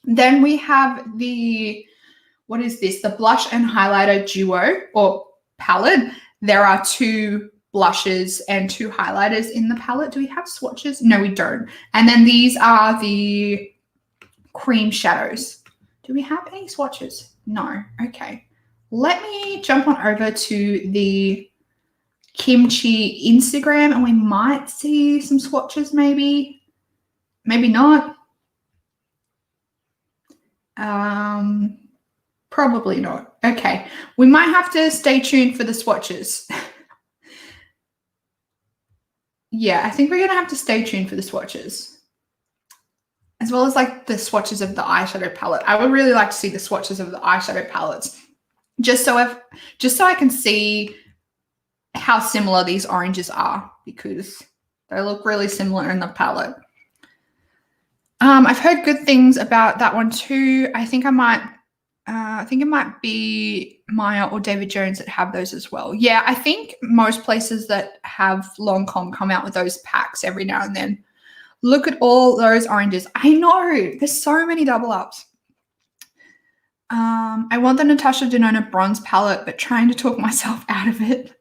Then we have what is this? The blush and highlighter duo or palette. There are two blushes and two highlighters in the palette. Do we have swatches? No, we don't. And then these are the cream shadows. Do we have any swatches? No. Okay. Let me jump on over to the Kimchi Instagram and we might see some swatches maybe. Maybe not. Probably not. Okay. We might have to stay tuned for the swatches. Yeah, I think we're going to have to stay tuned for the swatches. As well as like the swatches of the eyeshadow palette. I would really like to see the swatches of the eyeshadow palettes. Just so I can see how similar these oranges are, because they look really similar in the palette. I've heard good things about that one too. I think it might be Maya or David Jones that have those as well. Yeah, I think most places that have Lancome come out with those packs every now and then. Look at all those oranges. I know, there's so many double ups. I want the Natasha Denona bronze palette, but trying to talk myself out of it.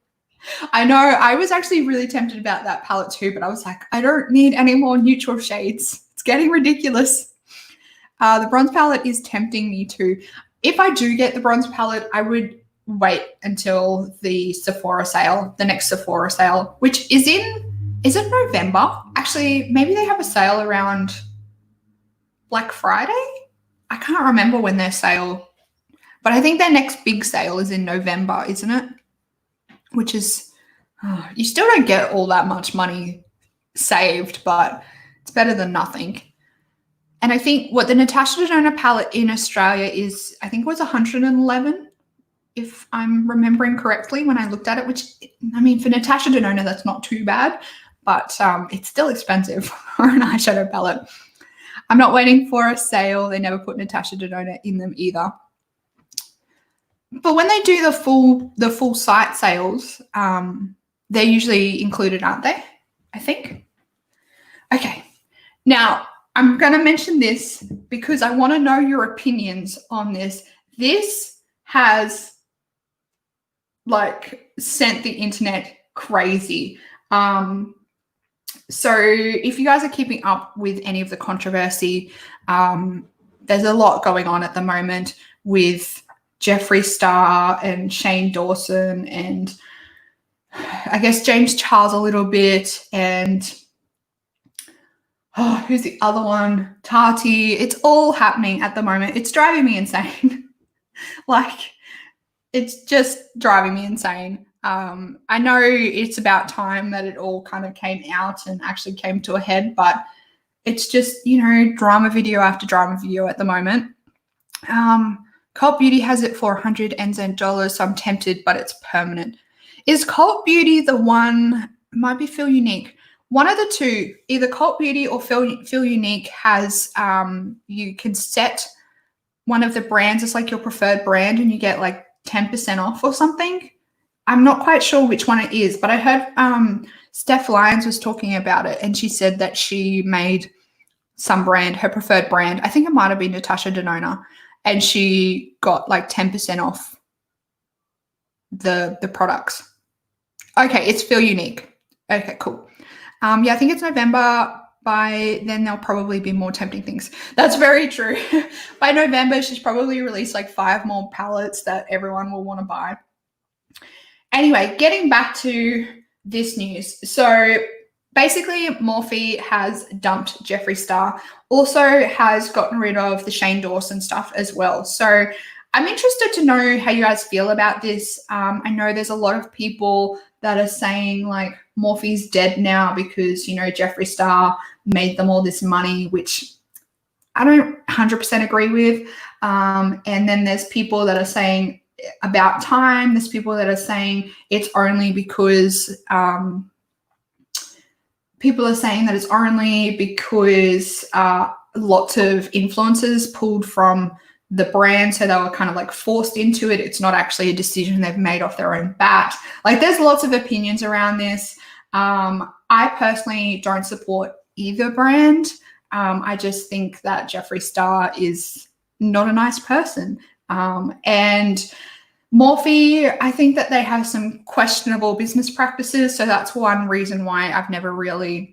I know, I was actually really tempted about that palette too, but I was like, I don't need any more neutral shades. It's getting ridiculous. The bronze palette is tempting me too. If I do get the bronze palette, I would wait until the Sephora sale, the next Sephora sale, which is is it November? Actually, maybe they have a sale around Black Friday. I can't remember when their sale, but I think their next big sale is in November, isn't it? Which is, you still don't get all that much money saved, but it's better than nothing. And I think what the Natasha Denona palette in Australia is, I think it was 111, if I'm remembering correctly when I looked at it, which, I mean, for Natasha Denona, that's not too bad, but it's still expensive for an eyeshadow palette. I'm not waiting for a sale. They never put Natasha Denona in them either. But when they do the full site sales, they're usually included, aren't they? I think. Okay. Now, I'm going to mention this because I want to know your opinions on this. This has like sent the internet crazy. So if you guys are keeping up with any of the controversy, there's a lot going on at the moment with Jeffree Star and Shane Dawson and I guess James Charles a little bit and who's the other one? Tati. It's all happening at the moment. It's driving me insane. Like, it's just driving me insane. I know it's about time that it all kind of came out and actually came to a head, but it's just, you know, drama video after drama video at the moment. Cult Beauty has it for $100, so I'm tempted, but it's permanent. Is Cult Beauty the one, might be Feel Unique, one of the two, either Cult Beauty or Feel Unique has, you can set one of the brands as like your preferred brand and you get like 10% off or something. I'm not quite sure which one it is, but I heard Steph Lyons was talking about it and she said that she made some brand, her preferred brand. I think it might have been Natasha Denona, and she got like 10% off the products. Okay, it's Feel Unique. Okay, cool. Yeah, I think it's November. By then, there'll probably be more tempting things. That's very true. By November, she's probably released like 5 more palettes that everyone will want to buy. Anyway, getting back to this news. So basically, Morphe has dumped Jeffree Star, also has gotten rid of the Shane Dawson stuff as well. So I'm interested to know how you guys feel about this. I know there's a lot of people that are saying like Morphe's dead now because, you know, Jeffree Star made them all this money, which I don't 100% agree with. And then there's people that are saying about time. There's people that are saying it's only because people are saying that it's only because lots of influencers pulled from the brand, so they were kind of like forced into it. It's not actually a decision they've made off their own bat. Like, there's lots of opinions around this. I personally don't support either brand. I just think that Jeffree Star is not a nice person. And Morphe, I think that they have some questionable business practices. So that's one reason why I've never really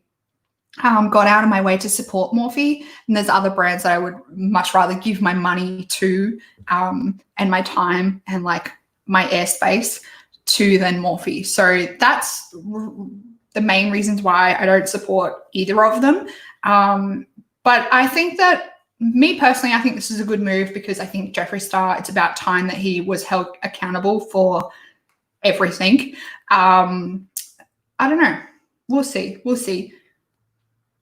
got out of my way to support Morphe. And there's other brands that I would much rather give my money to and my time and like my airspace to than Morphe. So that's the main reasons why I don't support either of them. But I think that, me personally, I think this is a good move because I think Jeffree Star, it's about time that he was held accountable for everything. I don't know. We'll see. We'll see.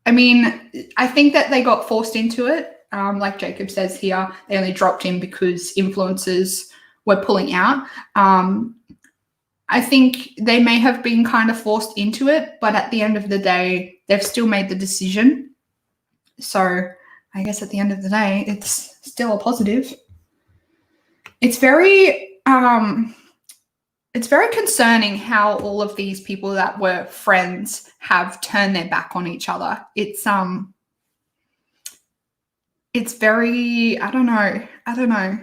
I mean, I think that they got forced into it. Like Jacob says here, they only dropped him because influencers were pulling out. I think they may have been kind of forced into it, but at the end of the day, they've still made the decision. So I guess at the end of the day, it's still a positive. It's very concerning how all of these people that were friends have turned their back on each other. It's very, I don't know.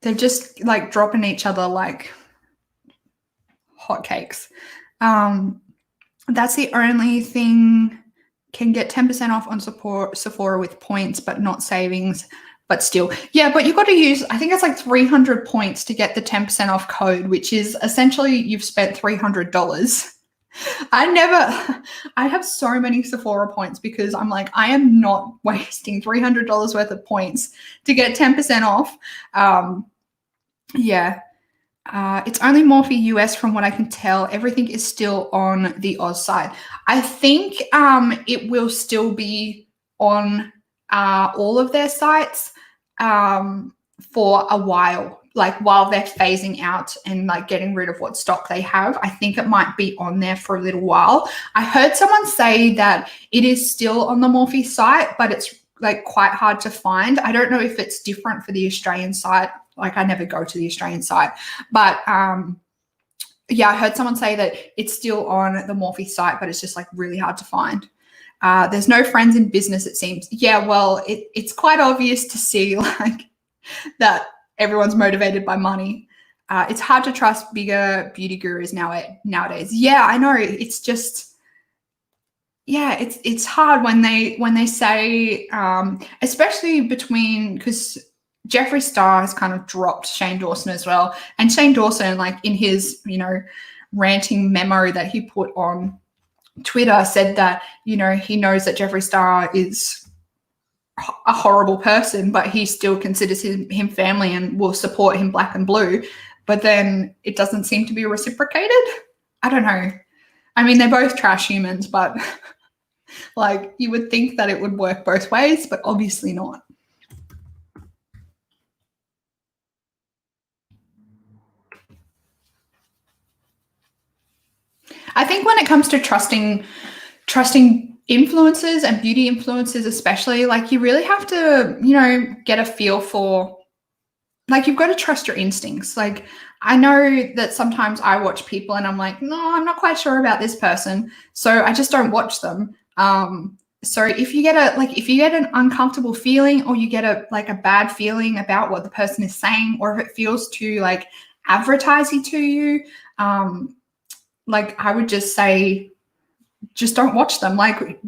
They're just like dropping each other like hotcakes. That's the only thing. Can get 10% off on Sephora with points, but not savings. But still, yeah, but you've got to use, I think it's like 300 points to get the 10% off code, which is essentially you've spent $300. I have so many Sephora points because I'm like, I am not wasting $300 worth of points to get 10% off. Yeah. It's only Morphe US from what I can tell. Everything is still on the Oz side. I think it will still be on all of their sites for a while. like while they're phasing out and like getting rid of what stock they have. I think it might be on there for a little while. I heard someone say that it is still on the Morphe site, but it's like quite hard to find. I don't know if it's different for the Australian site. Like I never go to the Australian site, but yeah, I heard someone say that it's still on the Morphe site, but it's just like really hard to find. There's no friends in business, it seems. Yeah, well, it's quite obvious to see like that everyone's motivated by money. It's hard to trust bigger beauty gurus nowadays. Yeah, I know. It's just, yeah, it's hard when they say, especially because Jeffree Star has kind of dropped Shane Dawson as well. And Shane Dawson, like in his, ranting memo that he put on Twitter, said that, he knows that Jeffree Star is a horrible person, but he still considers him family and will support him black and blue. But then it doesn't seem to be reciprocated. I don't know. I mean, they're both trash humans, but like you would think that it would work both ways, but obviously not. I think when it comes to trusting influencers and beauty influencers especially, like you really have to, get a feel for, like you've got to trust your instincts. Like I know that sometimes I watch people and I'm like, no, I'm not quite sure about this person, so I just don't watch them. So if you get an uncomfortable feeling, or you get a bad feeling about what the person is saying, or if it feels too like advertising to you, like I would just say, just don't watch them. Like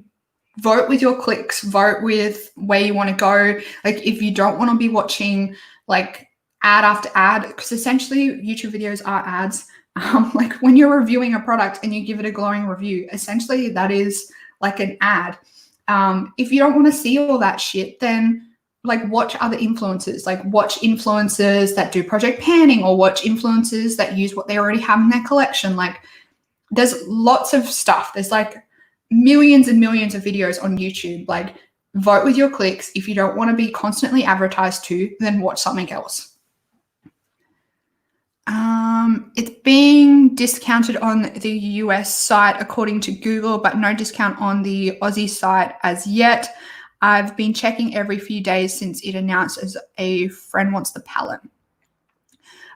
vote with your clicks, vote with where you want to go. Like if you don't want to be watching like ad after ad, because essentially YouTube videos are ads. Like when you're reviewing a product and you give it a glowing review, essentially that is like an ad. If you don't want to see all that shit, then like watch other influencers, like watch influencers that do project panning, or watch influencers that use what they already have in their collection. Like there's lots of stuff. There's like millions and millions of videos on YouTube. Like vote with your clicks. If you don't want to be constantly advertised to, then watch something else. It's being discounted on the US site according to Google, but no discount on the Aussie site as yet. I've been checking every few days since it announced as a friend wants the palette.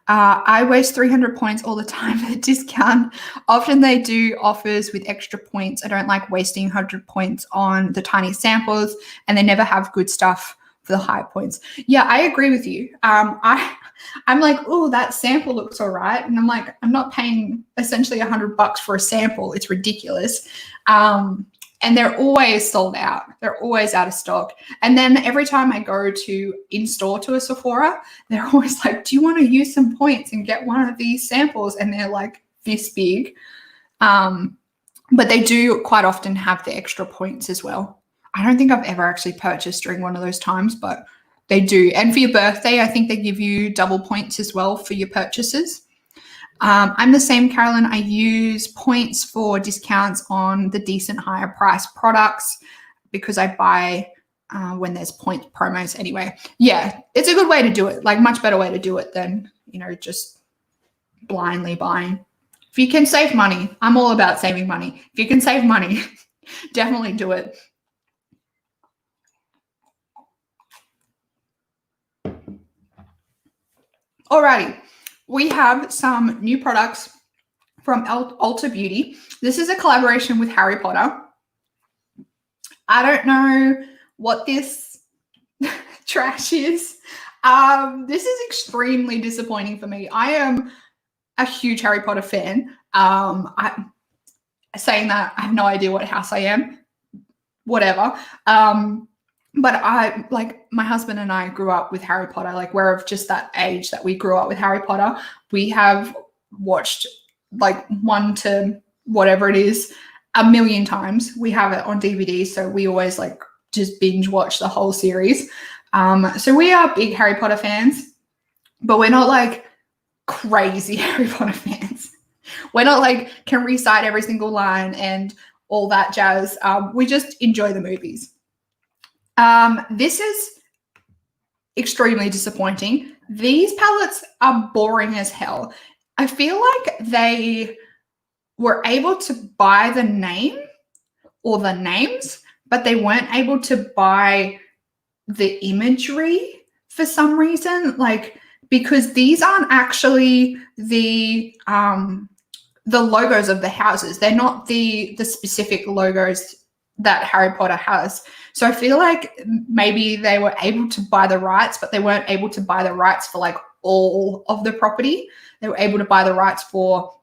I waste 300 points all the time for the discount. Often they do offers with extra points. I don't like wasting 100 points on the tiny samples, and they never have good stuff for the high points. Yeah, I agree with you. I'm like, oh, that sample looks all right. And I'm like, I'm not paying essentially $100 for a sample. It's ridiculous. And they're always sold out. They're always out of stock. And then every time I go to in-store to a Sephora, they're always like, do you want to use some points and get one of these samples? And they're like this big. But they do quite often have the extra points as well. I don't think I've ever actually purchased during one of those times, but they do. And for your birthday, I think they give you double points as well for your purchases. I'm the same, Carolyn. I use points for discounts on the decent higher price products because I buy when there's point promos anyway. Yeah, it's a good way to do it, like much better way to do it than, just blindly buying. If you can save money, I'm all about saving money. If you can save money, definitely do it. Alrighty, we have some new products from Ulta Beauty. This is a collaboration with Harry Potter. I don't know what this trash is. This is extremely disappointing for me. I am a huge Harry Potter fan. Saying that, I have no idea what house I am. Whatever. But my husband and I grew up with Harry Potter. Like we're of just that age that we grew up with Harry Potter. We have watched like 1 to whatever it is 1 million times. We have it on DVD. So we always like just binge watch the whole series. So we are big Harry Potter fans, but we're not like crazy Harry Potter fans. We're not like can recite every single line and all that jazz. We just enjoy the movies. This is extremely disappointing. These palettes are boring as hell. I feel like they were able to buy the name or the names, but they weren't able to buy the imagery for some reason. Like, because these aren't actually the logos of the houses. They're not the specific logos that Harry Potter has. So I feel like maybe they were able to buy the rights, but they weren't able to buy the rights for like all of the property. They were able to buy the rights for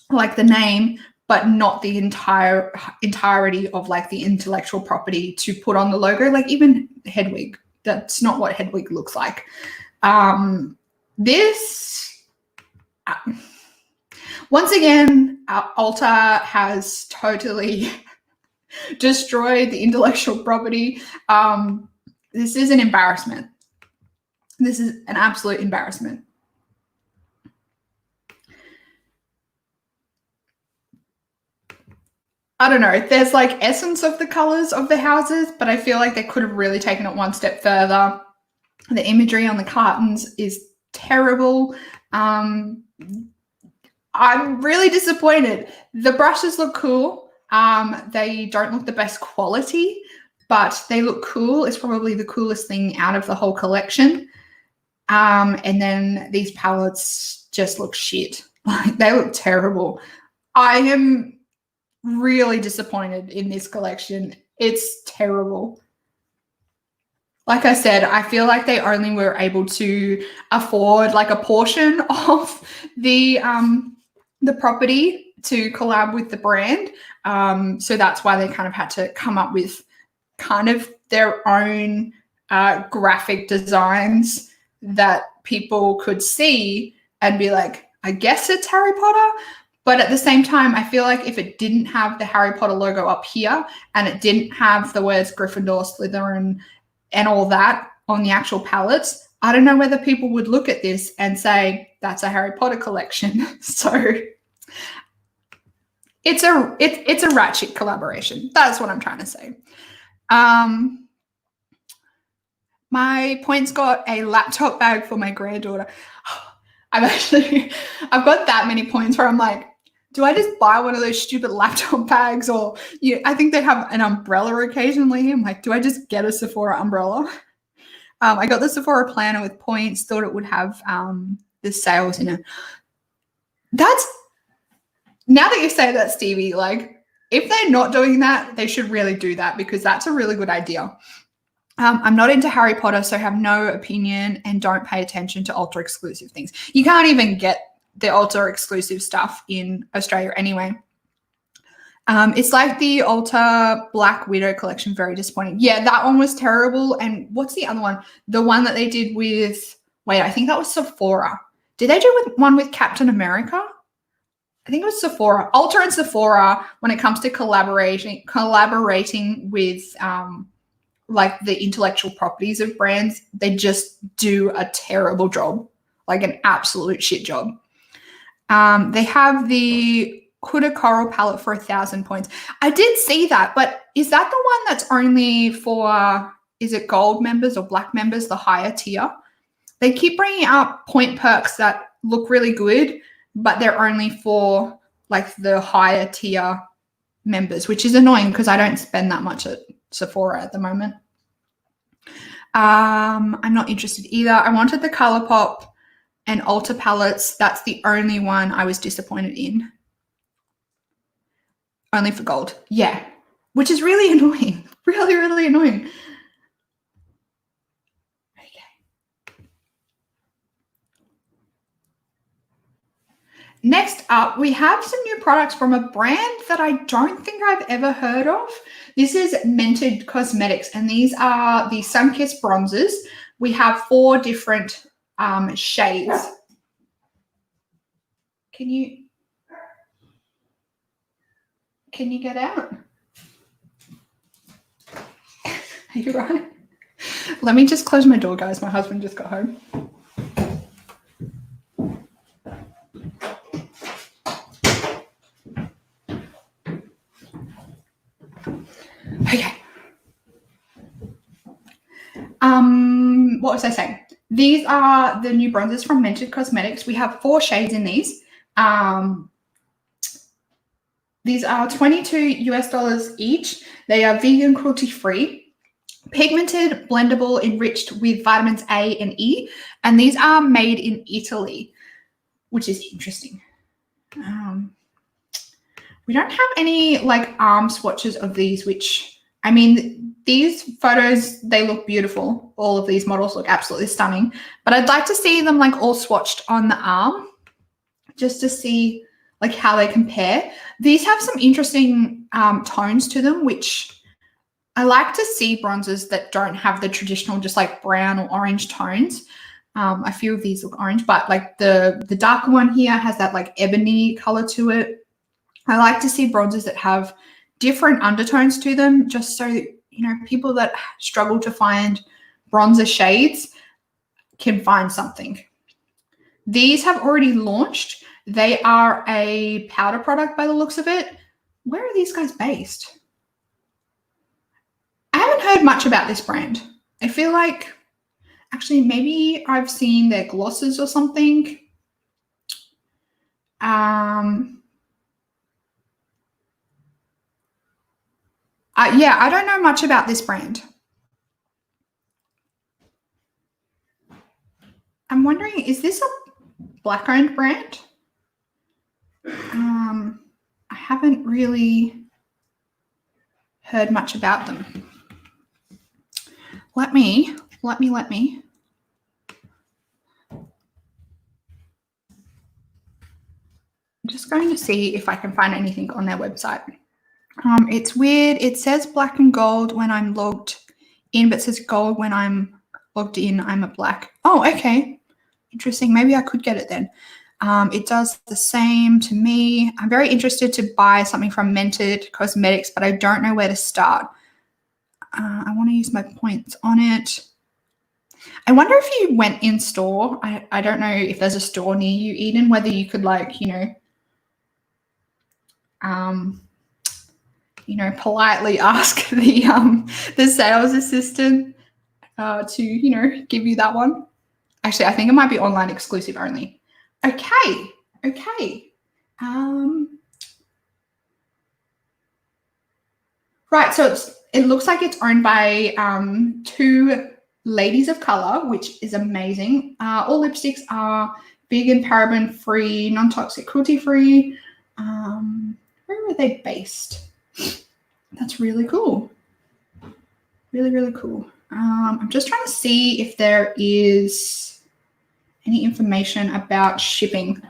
like the name, but not the entirety of like the intellectual property to put on the logo. Like even Hedwig, that's not what Hedwig looks like. Once again, Ulta has totally destroyed the intellectual property. This is an embarrassment. This is an absolute embarrassment. I don't know. There's like essence of the colors of the houses, but I feel like they could have really taken it one step further. The imagery on the cartons is terrible. I'm really disappointed. The brushes look cool. They don't look the best quality, but they look cool. It's probably the coolest thing out of the whole collection. And then these palettes just look shit. Like they look terrible. I am really disappointed in this collection. It's terrible. Like I said, I feel like they only were able to afford like a portion of the property to collab with the brand. So that's why they kind of had to come up with kind of their own graphic designs that people could see and be like, I guess it's Harry Potter. But at the same time, I feel like if it didn't have the Harry Potter logo up here and it didn't have the words Gryffindor, Slytherin, and all that on the actual palettes, I don't know whether people would look at this and say, that's a Harry Potter collection. So it's a ratchet collaboration. That's what I'm trying to say. My points got a laptop bag for my granddaughter. I've got that many points where I'm like, do I just buy one of those stupid laptop bags? Or I think they have an umbrella occasionally. I'm like, do I just get a Sephora umbrella? I got the Sephora planner with points, thought it would have the sales in it. Now that you say that, Stevie, like if they're not doing that, they should really do that because that's a really good idea. I'm not into Harry Potter, so have no opinion and don't pay attention to Ulta exclusive things. You can't even get the Ulta exclusive stuff in Australia anyway. It's like the Ulta Black Widow collection, very disappointing. Yeah, that one was terrible. And what's the other one? The one that they did with, I think that was Sephora. Did they do one with Captain America? I think it was Sephora. Ulta and Sephora, when it comes to collaborating with like the intellectual properties of brands, they just do a terrible job, like an absolute shit job. They have the Huda Coral palette for 1,000 points. I did see that, but is that the one that's only for, is it gold members or black members, the higher tier? They keep bringing out point perks that look really good, but they're only for like the higher tier members, which is annoying because I don't spend that much at Sephora at the moment. I'm not interested either. I wanted the ColourPop and Ulta palettes. That's the only one I was disappointed in. Only for gold. Yeah, which is really annoying. Really, really annoying. Okay. Next up, we have some new products from a brand that I don't think I've ever heard of. This is Mented Cosmetics, and these are the Sunkissed bronzers. We have 4 different shades. Can you get out? Are you right? Let me just close my door, guys. My husband just got home. Okay. what was I saying? These are the new bronzers from Mented Cosmetics. We have 4 shades in these. These are $22 each. They are vegan, cruelty-free, pigmented, blendable, enriched with vitamins A and E. And these are made in Italy, which is interesting. We don't have any like arm swatches of these, which, I mean, these photos, they look beautiful. All of these models look absolutely stunning, but I'd like to see them like all swatched on the arm just to see like how they compare. These have some interesting tones to them, which I like to see bronzers that don't have the traditional just like brown or orange tones. A few of these look orange, but like the darker one here has that like ebony color to it. I like to see bronzers that have different undertones to them, just so, you know, people that struggle to find bronzer shades can find something. These have already launched. They are a powder product by the looks of it. Where are these guys based? I haven't heard much about this brand. I feel like, actually, maybe I've seen their glosses or something. Yeah, I don't know much about this brand. I'm wondering, is this a Black-owned brand? I haven't really heard much about them. Let me. I'm just going to see if I can find anything on their website. It's weird. It says black and gold when I'm logged in, but it says gold when I'm logged in. I'm a black. Oh, okay. Interesting. Maybe I could get it then. It does the same to me. I'm very interested to buy something from Mented Cosmetics, but I don't know where to start. I want to use my points on it. I wonder if you went in store. I don't know if there's a store near you, Eden, whether you could like, politely ask the sales assistant to, give you that one. Actually, I think it might be online exclusive only. Okay. Right, so it looks like it's owned by 2 ladies of color, which is amazing. All lipsticks are vegan, paraben-free, non-toxic, cruelty-free. Where are they based? That's really cool. Really, really cool. I'm just trying to see if there is any information about shipping.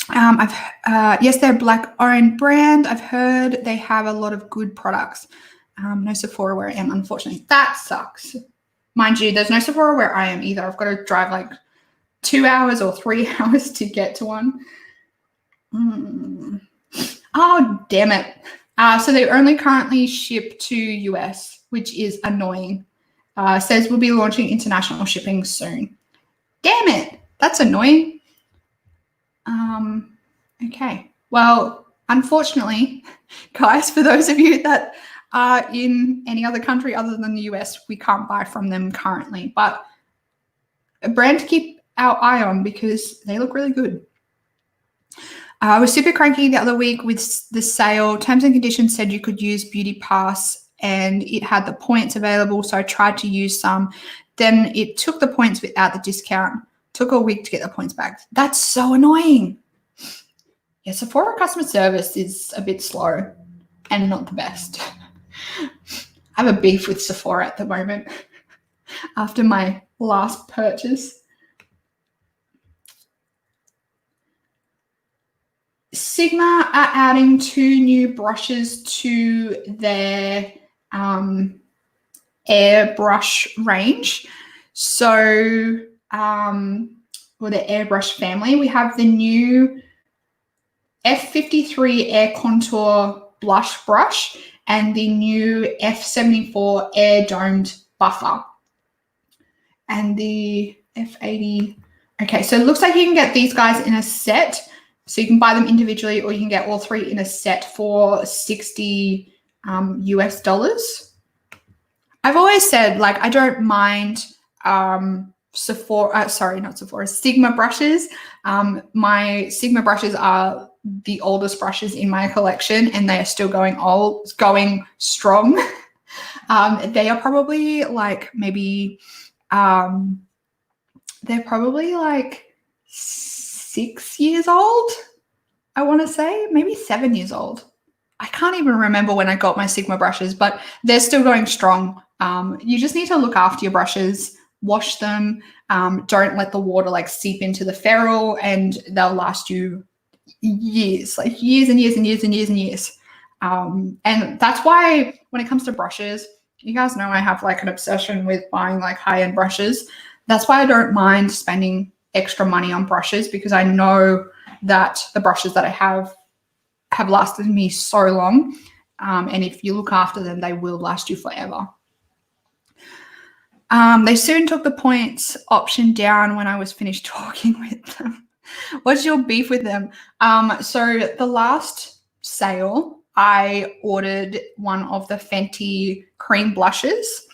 Yes, they're a Black-owned brand. I've heard they have a lot of good products. No Sephora where I am, unfortunately. That sucks. Mind you, there's no Sephora where I am either. I've got to drive like 2 hours or 3 hours to get to one. Oh, damn it. So they only currently ship to US, which is annoying. Says we'll be launching international shipping soon. Damn it. That's annoying. Okay. Well, unfortunately, guys, for those of you that are in any other country other than the US, we can't buy from them currently. But a brand to keep our eye on because they look really good. I was super cranky the other week with the sale. Terms and conditions said you could use Beauty Pass and it had the points available. So I tried to use some. Then it took the points without the discount. Took a week to get the points back. That's so annoying. Yeah, Sephora customer service is a bit slow and not the best. I have a beef with Sephora at the moment after my last purchase. Sigma are adding 2 new brushes to their airbrush range. So, or the airbrush family. We have the new F53 Air Contour Blush Brush and the new F74 Air Domed Buffer. And the F80. Okay, so it looks like you can get these guys in a set. So you can buy them individually or you can get all 3 in a set for $60 US. I've always said, like, I don't mind Sigma brushes. My Sigma brushes are the oldest brushes in my collection, and they are still going strong. They are probably like maybe they're probably like 6 years old. I want to say maybe 7 years old. I can't even remember when I got my Sigma brushes, but they're still going strong. You just need to look after your brushes, wash them. Don't let the water like seep into the ferrule, and they'll last you years, like years and years and years and years and years. And that's why when it comes to brushes, you guys know I have like an obsession with buying like high-end brushes. That's why I don't mind spending extra money on brushes, because I know that the brushes that I have lasted me so long. And if you look after them, they will last you forever. They soon took the points option down when I was finished talking with them. What's your beef with them? So the last sale, I ordered one of the Fenty cream blushes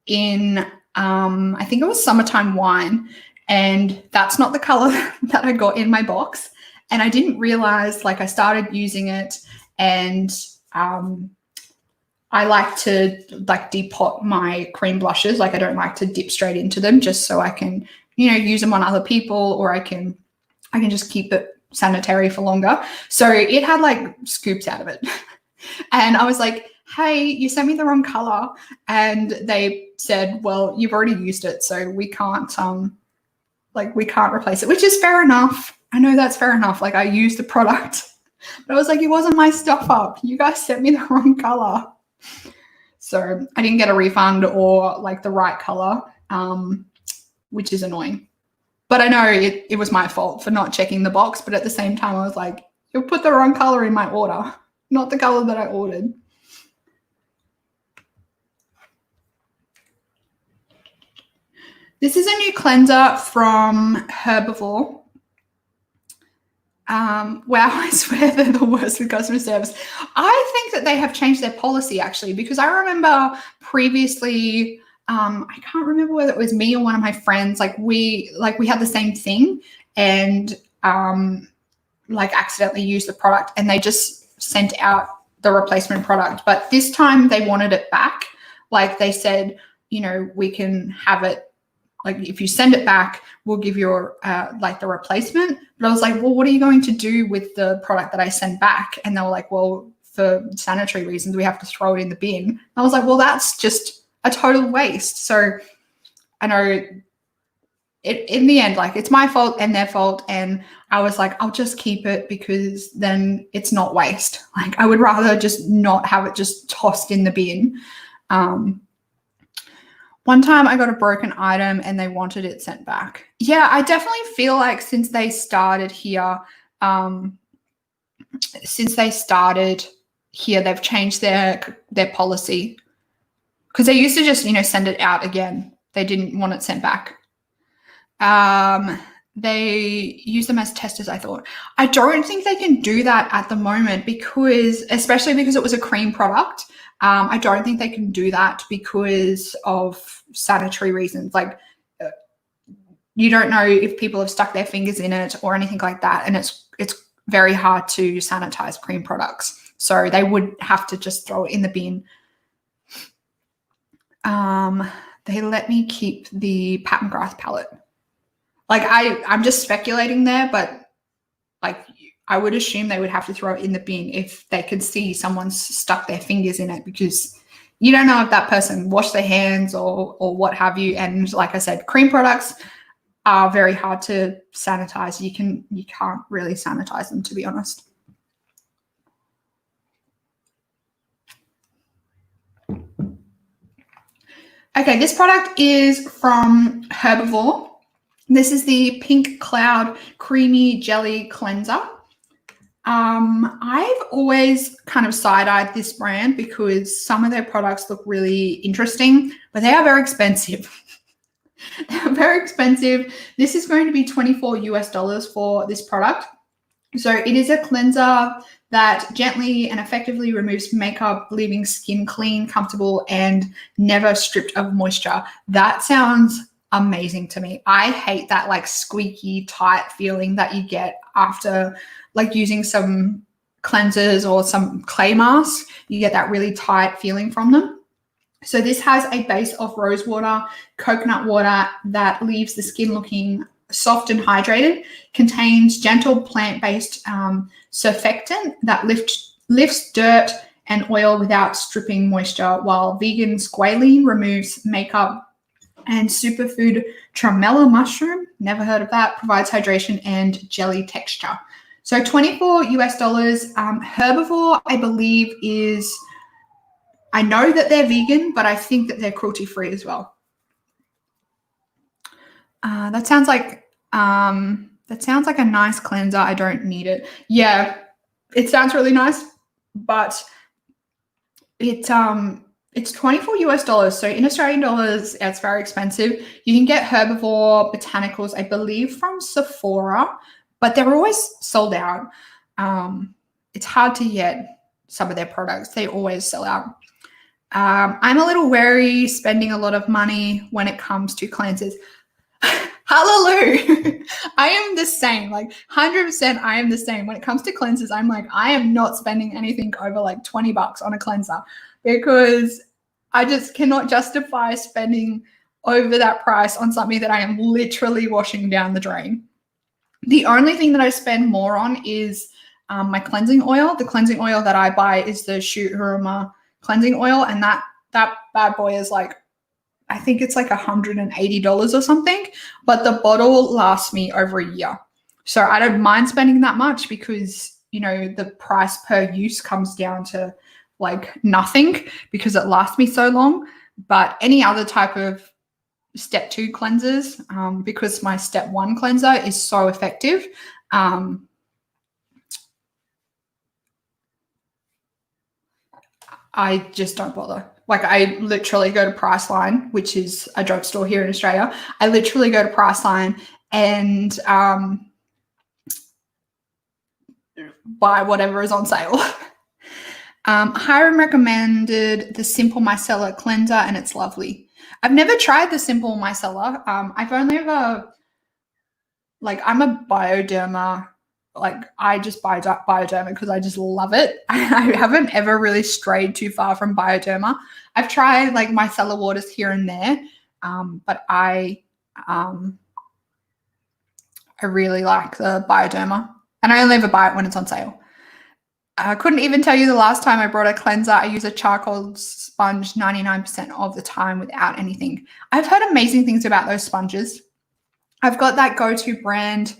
in, I think it was Summertime Wine, and that's not the color that I got in my box. And I didn't realize, like, I started using it, and I like to like depot my cream blushes. Like, I don't like to dip straight into them, just so I can, use them on other people, or I can just keep it sanitary for longer. So it had like scoops out of it. And I was like, hey, you sent me the wrong color. And they said, well, you've already used it, so we can't replace it, which is fair enough. I know that's fair enough. Like, I used the product, but I was like, it wasn't my stuff up. You guys sent me the wrong color. So I didn't get a refund or like the right color, which is annoying. But I know it was my fault for not checking the box. But at the same time, I was like, you put the wrong color in my order, not the color that I ordered. This is a new cleanser from Herbivore. Wow, I swear they're the worst with customer service. I think that they have changed their policy, actually, because I remember previously, I can't remember whether it was me or one of my friends, we had the same thing, and accidentally used the product, and they just sent out the replacement product. But this time they wanted it back. Like, they said, we can have it. Like, if you send it back, we'll give you the replacement. But I was like, well, what are you going to do with the product that I send back? And they were like, well, for sanitary reasons, we have to throw it in the bin. And I was like, well, that's just a total waste. So I know in the end, like, it's my fault and their fault. And I was like, I'll just keep it, because then it's not waste. Like, I would rather just not have it just tossed in the bin. One time I got a broken item and they wanted it sent back. Yeah, I definitely feel like since they started here, they've changed their policy, because they used to just, send it out again. They didn't want it sent back. They use them as testers, I thought. I don't think they can do that at the moment, especially because it was a cream product. I don't think they can do that because of sanitary reasons. Like, you don't know if people have stuck their fingers in it or anything like that. And it's very hard to sanitize cream products. So they would have to just throw it in the bin. They let me keep the Pat McGrath palette. Like, I'm just speculating there, but like, I would assume they would have to throw it in the bin if they could see someone's stuck their fingers in it, because you don't know if that person washed their hands or what have you. And like I said, cream products are very hard to sanitize. You can't really sanitize them, to be honest. Okay, this product is from Herbivore. This is the Pink Cloud Creamy Jelly Cleanser. I've always kind of side-eyed this brand because some of their products look really interesting, but they are very expensive. They're very expensive. This is going to be $24 US for this product. So it is a cleanser that gently and effectively removes makeup, leaving skin clean, comfortable, and never stripped of moisture. That sounds amazing to me. I hate that like squeaky, tight feeling that you get after like using some cleansers or some clay masks. You get that really tight feeling from them. So this has a base of rose water, coconut water that leaves the skin looking soft and hydrated, contains gentle plant-based surfactant that lifts dirt and oil without stripping moisture, while vegan squalene removes makeup, and superfood tremella mushroom, never heard of that, provides hydration and jelly texture. So $24 US. Herbivore, I believe, is, I know that they're vegan, but I think that they're cruelty-free as well. That sounds like a nice cleanser. I don't need it. Yeah, it sounds really nice, but it's $24 US. So in Australian dollars, it's very expensive. You can get Herbivore botanicals, I believe, from Sephora, but they're always sold out. It's hard to get some of their products. They always sell out. I'm a little wary spending a lot of money when it comes to cleansers. Hallelujah. I am the same, like 100%. I am the same. When it comes to cleansers, I'm like, I am not spending anything over like $20 on a cleanser because I just cannot justify spending over that price on something that I am literally washing down the drain. The only thing that I spend more on is my cleansing oil. The cleansing oil that I buy is the Shoot Huruma cleansing oil, and that bad boy is like, I think it's like $180 or something, but the bottle lasts me over a year. So I don't mind spending that much because, you know, the price per use comes down to like nothing because it lasts me so long. But any other type of step 2 cleansers, because my step 1 cleanser is so effective, I just don't bother. Like I literally go to Priceline, which is a drugstore here in Australia. I literally go to Priceline and buy whatever is on sale. Hiram recommended the Simple Micellar cleanser, and it's lovely. I've never tried the Simple Micellar. I've only ever, like, I'm a Bioderma. Like, I just buy Bioderma because I just love it. I haven't ever really strayed too far from Bioderma. I've tried like micellar waters here and there, but I really like the Bioderma, and I only ever buy it when it's on sale. I couldn't even tell you the last time I bought a cleanser. I use a charcoal sponge 99% of the time without anything. I've heard amazing things about those sponges. I've got that go-to brand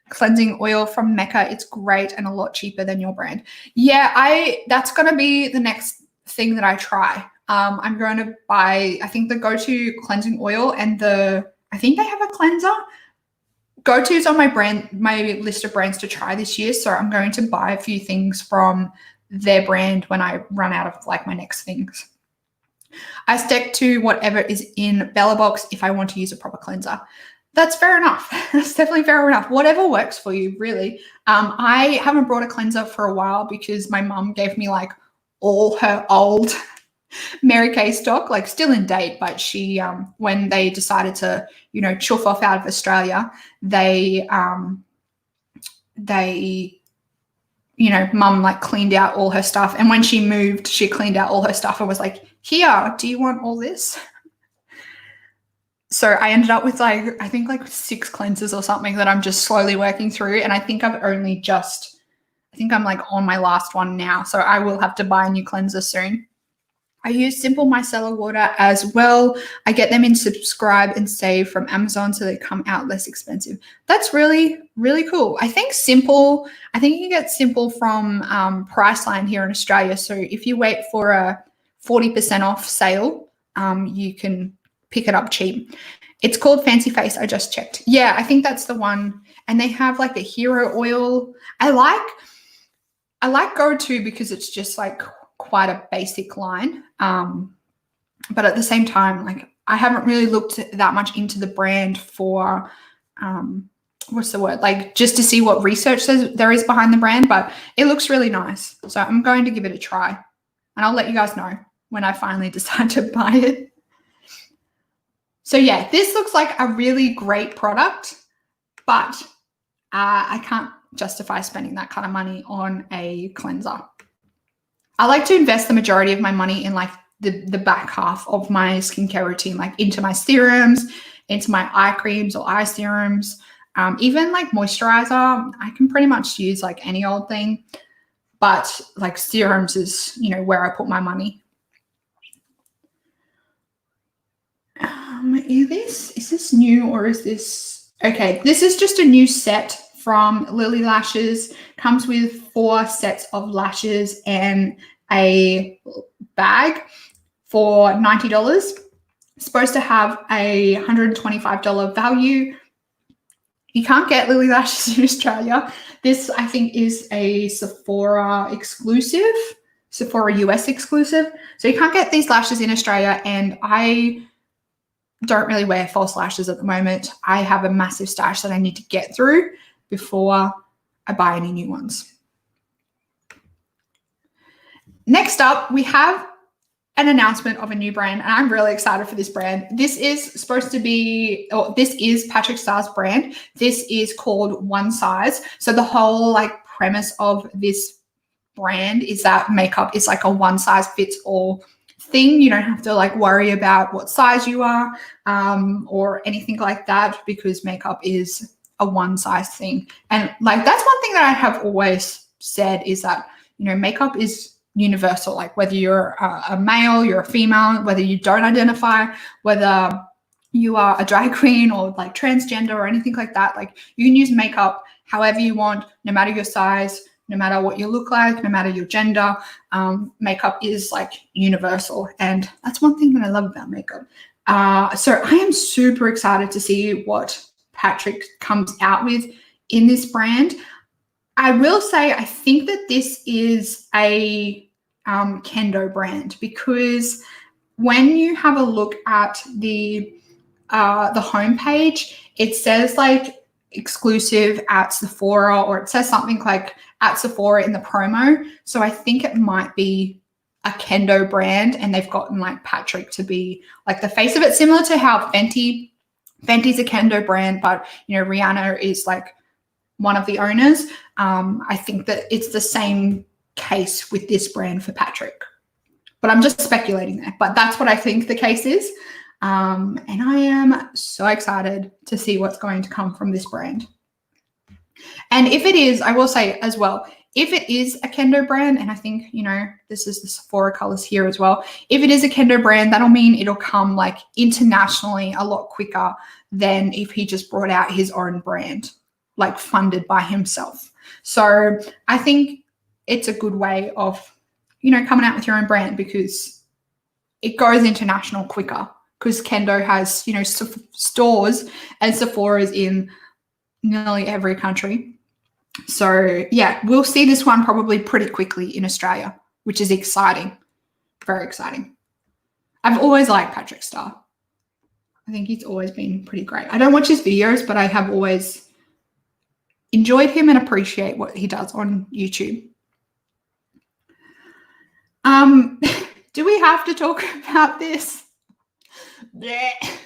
cleansing oil from Mecca. It's great and a lot cheaper than your brand. Yeah, that's going to be the next thing that I try. I'm going to buy, I think, the go-to cleansing oil, and I think they have a cleanser. Go-to's on my list of brands to try this year. So I'm going to buy a few things from their brand when I run out of like my next things. I stick to whatever is in Bella Box if I want to use a proper cleanser. That's fair enough. That's definitely fair enough. Whatever works for you, really. I haven't brought a cleanser for a while because my mum gave me like all her old Mary Kay stock, like still in date, but she, when they decided to, you know, chuff off out of Australia, they, you know, mum like cleaned out all her stuff. And when she moved, she cleaned out all her stuff and was like, here, do you want all this? So I ended up with like, I think like 6 cleansers or something that I'm just slowly working through. And I think I'm like on my last one now. So I will have to buy a new cleanser soon. I use Simple Micellar water as well. I get them in Subscribe and Save from Amazon, so they come out less expensive. That's really, really cool. I think you can get Simple from Priceline here in Australia. So if you wait for a 40% off sale, you can pick it up cheap. It's called Fancy Face. I just checked. Yeah, I think that's the one. And they have like the Hero oil. I like Go-To because it's just like quite a basic line. But at the same time, like I haven't really looked that much into the brand for what's the word? Like just to see what research there is behind the brand, but it looks really nice. So I'm going to give it a try, and I'll let you guys know when I finally decide to buy it. So yeah, this looks like a really great product, but I can't justify spending that kind of money on a cleanser. I like to invest the majority of my money in like the back half of my skincare routine, like into my serums, into my eye creams or eye serums, even like moisturizer. I can pretty much use like any old thing, but like serums is, where I put my money. Is this new or is this, okay, this is just a new set from Lily Lashes. Comes with 4 sets of lashes and a bag for $90. Supposed to have a $125 value. You can't get Lily Lashes in Australia. This, I think, is a Sephora exclusive, Sephora US exclusive. So you can't get these lashes in Australia, and I don't really wear false lashes at the moment. I have a massive stash that I need to get through before I buy any new ones. Next up, we have an announcement of a new brand, and I'm really excited for this brand. This is supposed to be, or this is Patrick Starr's brand. This is called One Size. So the whole like premise of this brand is that makeup is like a one size fits all thing. You don't have to like worry about what size you are or anything like that, because makeup is a one size thing. And like that's one thing that I have always said is that, makeup is universal. Like whether you're a male, you're a female, whether you don't identify, whether you are a drag queen or like transgender or anything like that, like you can use makeup however you want, no matter your size, no matter what you look like, no matter your gender. Makeup is like universal, and that's one thing that I love about makeup. So I am super excited to see what Patrick comes out with in this brand. I will say I think that this is a Kendo brand, because when you have a look at the homepage, it says like exclusive at Sephora, or it says something like at Sephora in the promo. So I think it might be a Kendo brand, and they've gotten like Patrick to be like the face of it, similar to how Fenty's a Kendo brand, but Rihanna is like one of the owners. I think that it's the same case with this brand for Patrick, but I'm just speculating there, but that's what I think the case is. And I am so excited to see what's going to come from this brand. And if it is, I will say as well, if it is a Kendo brand, and I think, this is the Sephora colors here as well. If it is a Kendo brand, that'll mean it'll come like internationally a lot quicker than if he just brought out his own brand, like funded by himself. So I think it's a good way of, coming out with your own brand, because it goes international quicker, because Kendo has, stores and Sephora's in nearly every country. So yeah, we'll see this one probably pretty quickly in Australia, which is exciting. Very exciting. I've always liked Patrick Starr. I think he's always been pretty great. I don't watch his videos, but I have always enjoyed him and appreciate what he does on YouTube. Do we have to talk about this? Blech.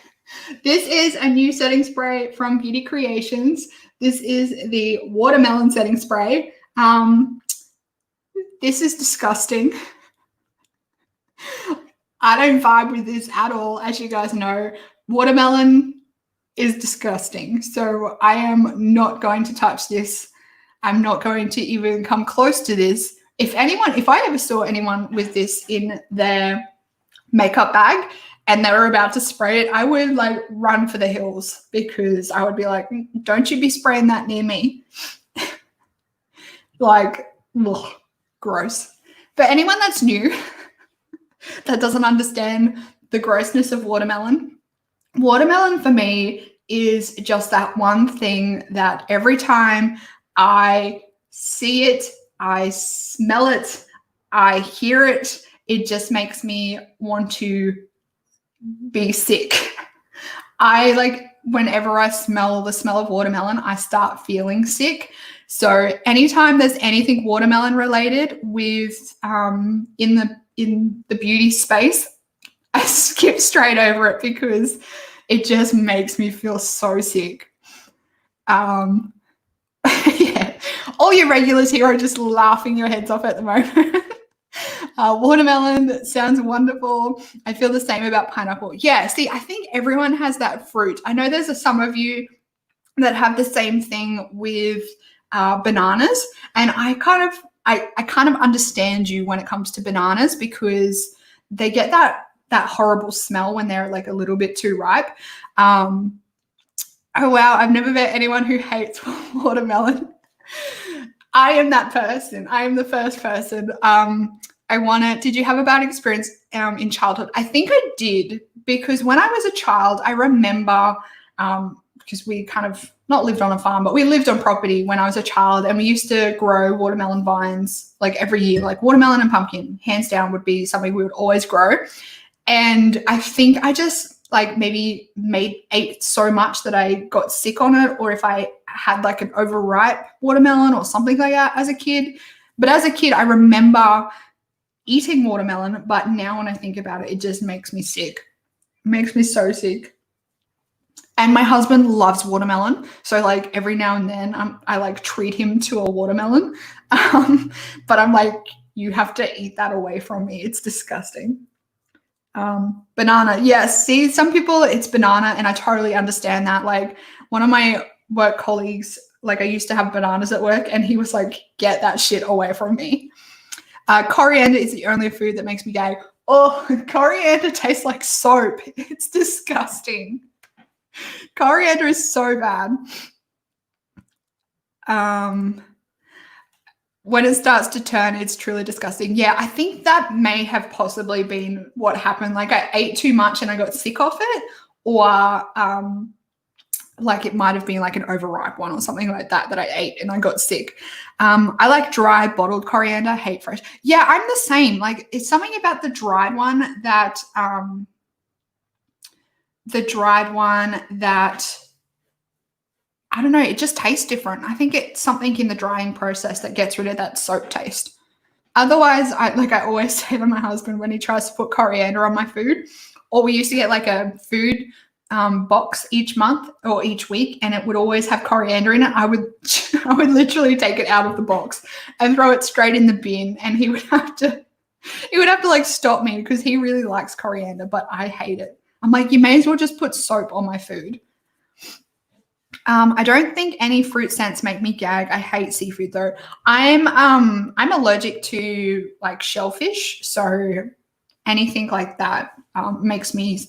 This is a new setting spray from Beauty Creations. This is the watermelon setting spray. This is disgusting. I don't vibe with this at all. As you guys know, watermelon is disgusting. So I am not going to touch this. I'm not going to even come close to this. If I ever saw anyone with this in their makeup bag and they were about to spray it, I would like run for the hills, because I would be like, don't you be spraying that near me. Like, ugh, gross. For anyone that's new, that doesn't understand the grossness of watermelon for me is just that one thing that every time I see it, I smell it, I hear it, it just makes me want to be sick. I like whenever I smell the smell of watermelon, I start feeling sick. So anytime there's anything watermelon related with in the beauty space, I skip straight over it because it just makes me feel so sick. Yeah, all your regulars here are just laughing your heads off at the moment. Watermelon sounds wonderful. I feel the same about pineapple. Yeah, see, I think everyone has that fruit. I know there's some of you that have the same thing with bananas, and I kind of understand you when it comes to bananas because they get that horrible smell when they're like a little bit too ripe. Oh wow, I've never met anyone who hates watermelon. I am that person. I am the first person. Did you have a bad experience in childhood? I think I did, because when I was a child, I remember, because we kind of not lived on a farm, but we lived on property when I was a child, and we used to grow watermelon vines like every year, like watermelon and pumpkin, hands down, would be something we would always grow. And I think I just like maybe ate so much that I got sick on it, or if I had like an overripe watermelon or something like that as a kid. But as a kid, I remember eating watermelon, but now when I think about it, it just makes me sick. It makes me so sick. And my husband loves watermelon, so like every now and then I like treat him to a watermelon. But I'm like, you have to eat that away from me. It's disgusting. Banana. Yes. See, some people it's banana, and I totally understand that. Like one of my work colleagues, like I used to have bananas at work, and he was like, get that shit away from me. Coriander is the only food that makes me gag. Oh, coriander tastes like soap. It's disgusting. Coriander is so bad. When it starts to turn, it's truly disgusting. Yeah, I think that may have possibly been what happened. Like I ate too much and I got sick off it, or like it might have been like an overripe one or something like that I ate and I got sick. I like dry bottled coriander, hate fresh. Yeah, I'm the same. Like it's something about the dried one that I don't know, it just tastes different. I think it's something in the drying process that gets rid of that soap taste. Otherwise, I always say to my husband when he tries to put coriander on my food, or we used to get like a food box each month or each week, and it would always have coriander in it. I would literally take it out of the box and throw it straight in the bin, and he would have to like stop me because he really likes coriander, but I hate it. I'm like, you may as well just put soap on my food. I don't think any fruit scents make me gag. I hate seafood though. I'm allergic to like shellfish, so anything like that makes me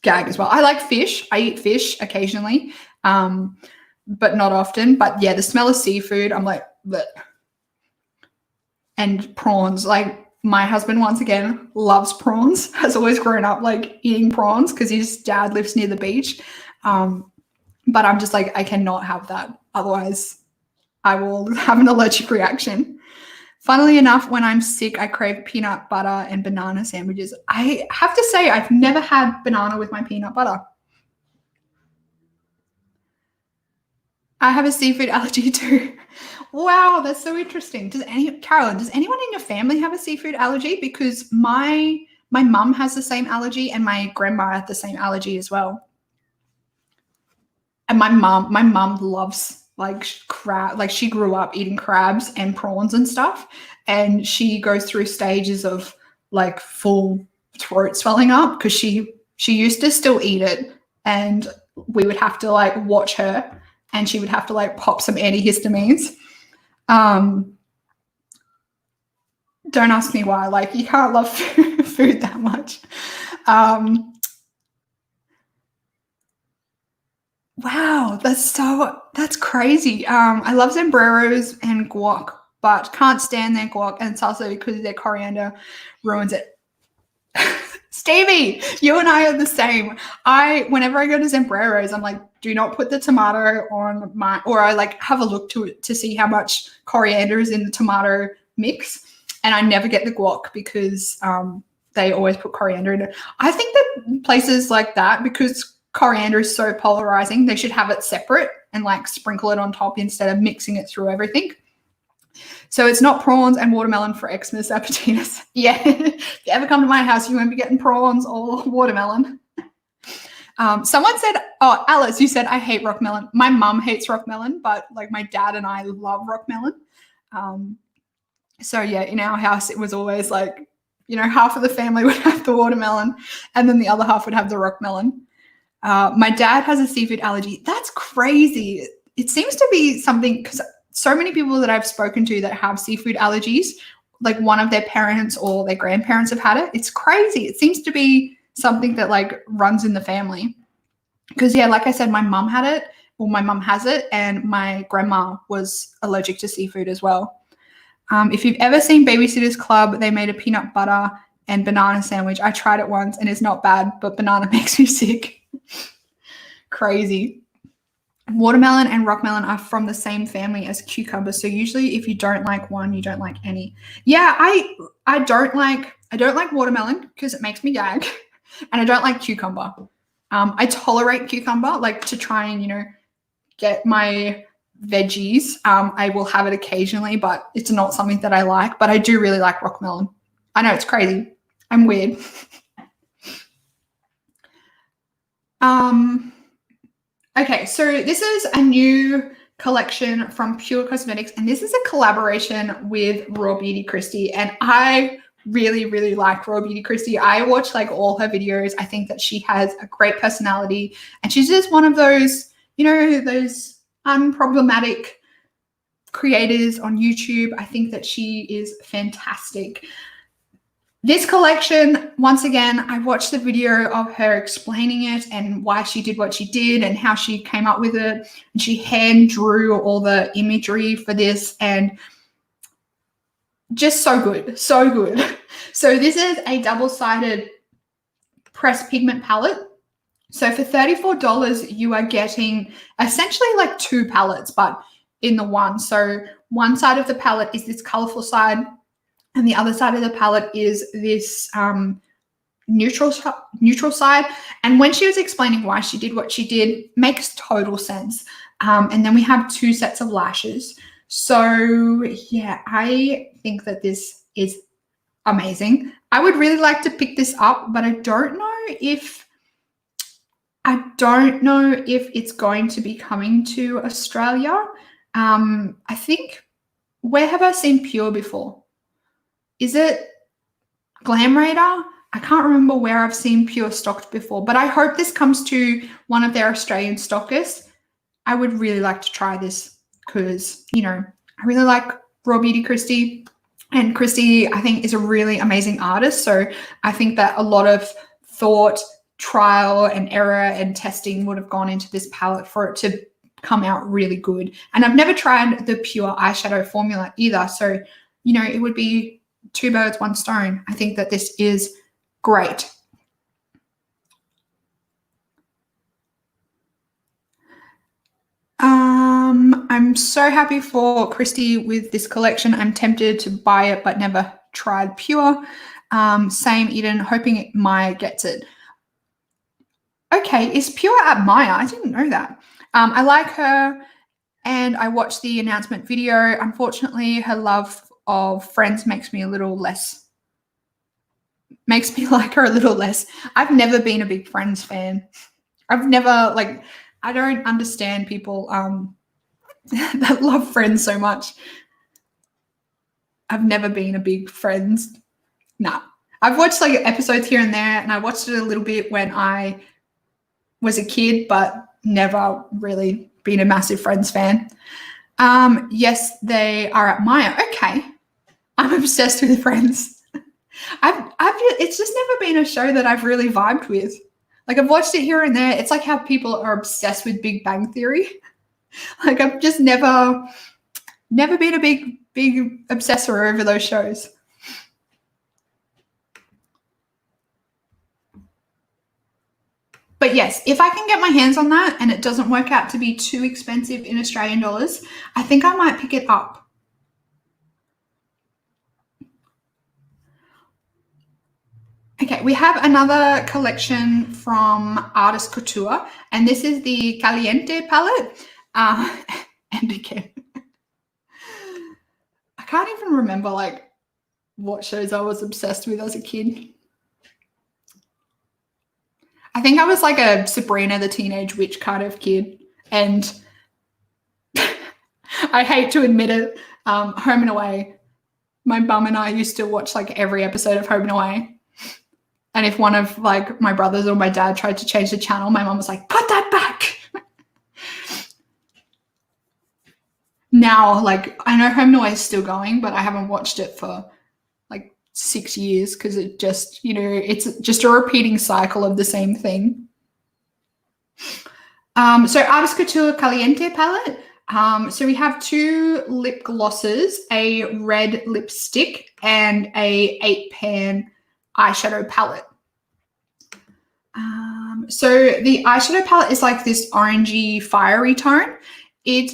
gag as well. I like fish. I eat fish occasionally, but not often. But yeah, the smell of seafood, I'm like, bleh. And prawns, like my husband once again loves prawns, has always grown up like eating prawns because his dad lives near the beach. But I'm just like, I cannot have that. Otherwise, I will have an allergic reaction. Funnily enough, when I'm sick, I crave peanut butter and banana sandwiches. I have to say, I've never had banana with my peanut butter. I have a seafood allergy too. Wow, that's so interesting. Carolyn, does anyone in your family have a seafood allergy? Because my mum has the same allergy, and my grandma had the same allergy as well. And my mum loves like crab. Like she grew up eating crabs and prawns and stuff, and she goes through stages of like full throat swelling up because she used to still eat it, and we would have to like watch her, and she would have to like pop some antihistamines. Don't ask me why. Like you can't love food that much. Wow, that's crazy. I love sombreros and guac, but can't stand their guac and salsa because their coriander ruins it. Stevie, you and I are the same. Whenever I go to sombreros, I'm like, do not put the tomato on or I like have a look to it to see how much coriander is in the tomato mix, and I never get the guac because they always put coriander in it. I think that places like that, because coriander is so polarizing. They should have it separate and like sprinkle it on top instead of mixing it through everything. So it's not prawns and watermelon for Xmas appetitus. Yeah, if you ever come to my house, you won't be getting prawns or watermelon. Someone said, oh, Alice, you said, I hate rock melon. My mum hates rock melon, but like my dad and I love rock melon. So yeah, in our house, it was always like, half of the family would have the watermelon and then the other half would have the rock melon. My dad has a seafood allergy. That's crazy. It seems to be something, because so many people that I've spoken to that have seafood allergies, like one of their parents or their grandparents have had it. It's crazy. It seems to be something that like runs in the family. Because yeah, like I said, my mum had it, or my mum has it, and my grandma was allergic to seafood as well. If you've ever seen Babysitter's Club, they made a peanut butter and banana sandwich. I tried it once and it's not bad, but banana makes me sick. Crazy. Watermelon and rock melon are from the same family as cucumber. So usually if you don't like one, you don't like any. Yeah, I don't like watermelon because it makes me gag. And I don't like cucumber. I tolerate cucumber, like to try and, get my veggies. I will have it occasionally, but it's not something that I like. But I do really like rock melon. I know, it's crazy. I'm weird. Okay, so this is a new collection from Pure Cosmetics, and this is a collaboration with Raw Beauty Christy, and I really, really like Raw Beauty Christy. I watch like all her videos. I think that she has a great personality, and she's just one of those, those unproblematic creators on YouTube. I think that she is fantastic. This collection, once again, I watched the video of her explaining it and why she did what she did and how she came up with it. And she hand drew all the imagery for this, and just so good, so good. So this is a double-sided pressed pigment palette. So for $34, you are getting essentially like two palettes, but in the one. So one side of the palette is this colorful side, and the other side of the palette is this neutral side. And when she was explaining why she did what she did, makes total sense. And then we have two sets of lashes. So yeah, I think that this is amazing. I would really like to pick this up, but I don't know if it's going to be coming to Australia. I think, where have I seen Pure before? Is it Glam Radar? I can't remember where I've seen Pure stocked before, but I hope this comes to one of their Australian stockists. I would really like to try this because, I really like Raw Beauty Christy, and Christy, I think, is a really amazing artist. So I think that a lot of thought, trial and error and testing would have gone into this palette for it to come out really good. And I've never tried the Pure eyeshadow formula either. So, it would be two birds, one stone. I think that this is great. I'm so happy for Christy with this collection. I'm tempted to buy it, but never tried Pure. Same, Eden, hoping Maya gets it. Okay, is Pure at Maya? I didn't know that. I like her, and I watched the announcement video. Unfortunately, her love of Friends makes me like her a little less. I've never been a big Friends fan. I don't understand people that love Friends so much. I've never been a big Friends. Nah. I've watched like episodes here and there, and I watched it a little bit when I was a kid, but never really been a massive Friends fan. Yes, they are at Maya. Okay. I'm obsessed with Friends. It's just never been a show that I've really vibed with. Like, I've watched it here and there. It's like how people are obsessed with Big Bang Theory. Like, I've just never been a big obsessor over those shows. But yes, if I can get my hands on that and it doesn't work out to be too expensive in Australian dollars, I think I might pick it up. Okay, we have another collection from Artist Couture, and this is the Caliente palette. And again, I can't even remember like what shows I was obsessed with as a kid. I think I was like a Sabrina the Teenage Witch kind of kid, and I hate to admit it, Home and Away. My mum and I used to watch like every episode of Home and Away. And if one of like my brothers or my dad tried to change the channel, my mum was like, put that back. Now, like, I know Home and Away is still going, but I haven't watched it for like 6 years because it just, it's just a repeating cycle of the same thing. So Artist Couture Caliente palette. So we have 2 lip glosses, a red lipstick, and a 8-pan eyeshadow palette. So the eyeshadow palette is like this orangey, fiery tone. It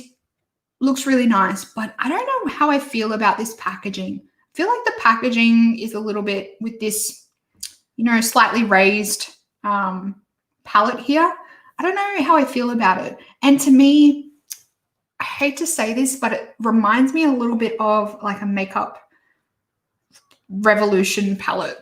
looks really nice, but I don't know how I feel about this packaging. I feel like the packaging is a little bit with this, slightly raised palette here. I don't know how I feel about it. And to me, I hate to say this, but it reminds me a little bit of like a Makeup Revolution palette.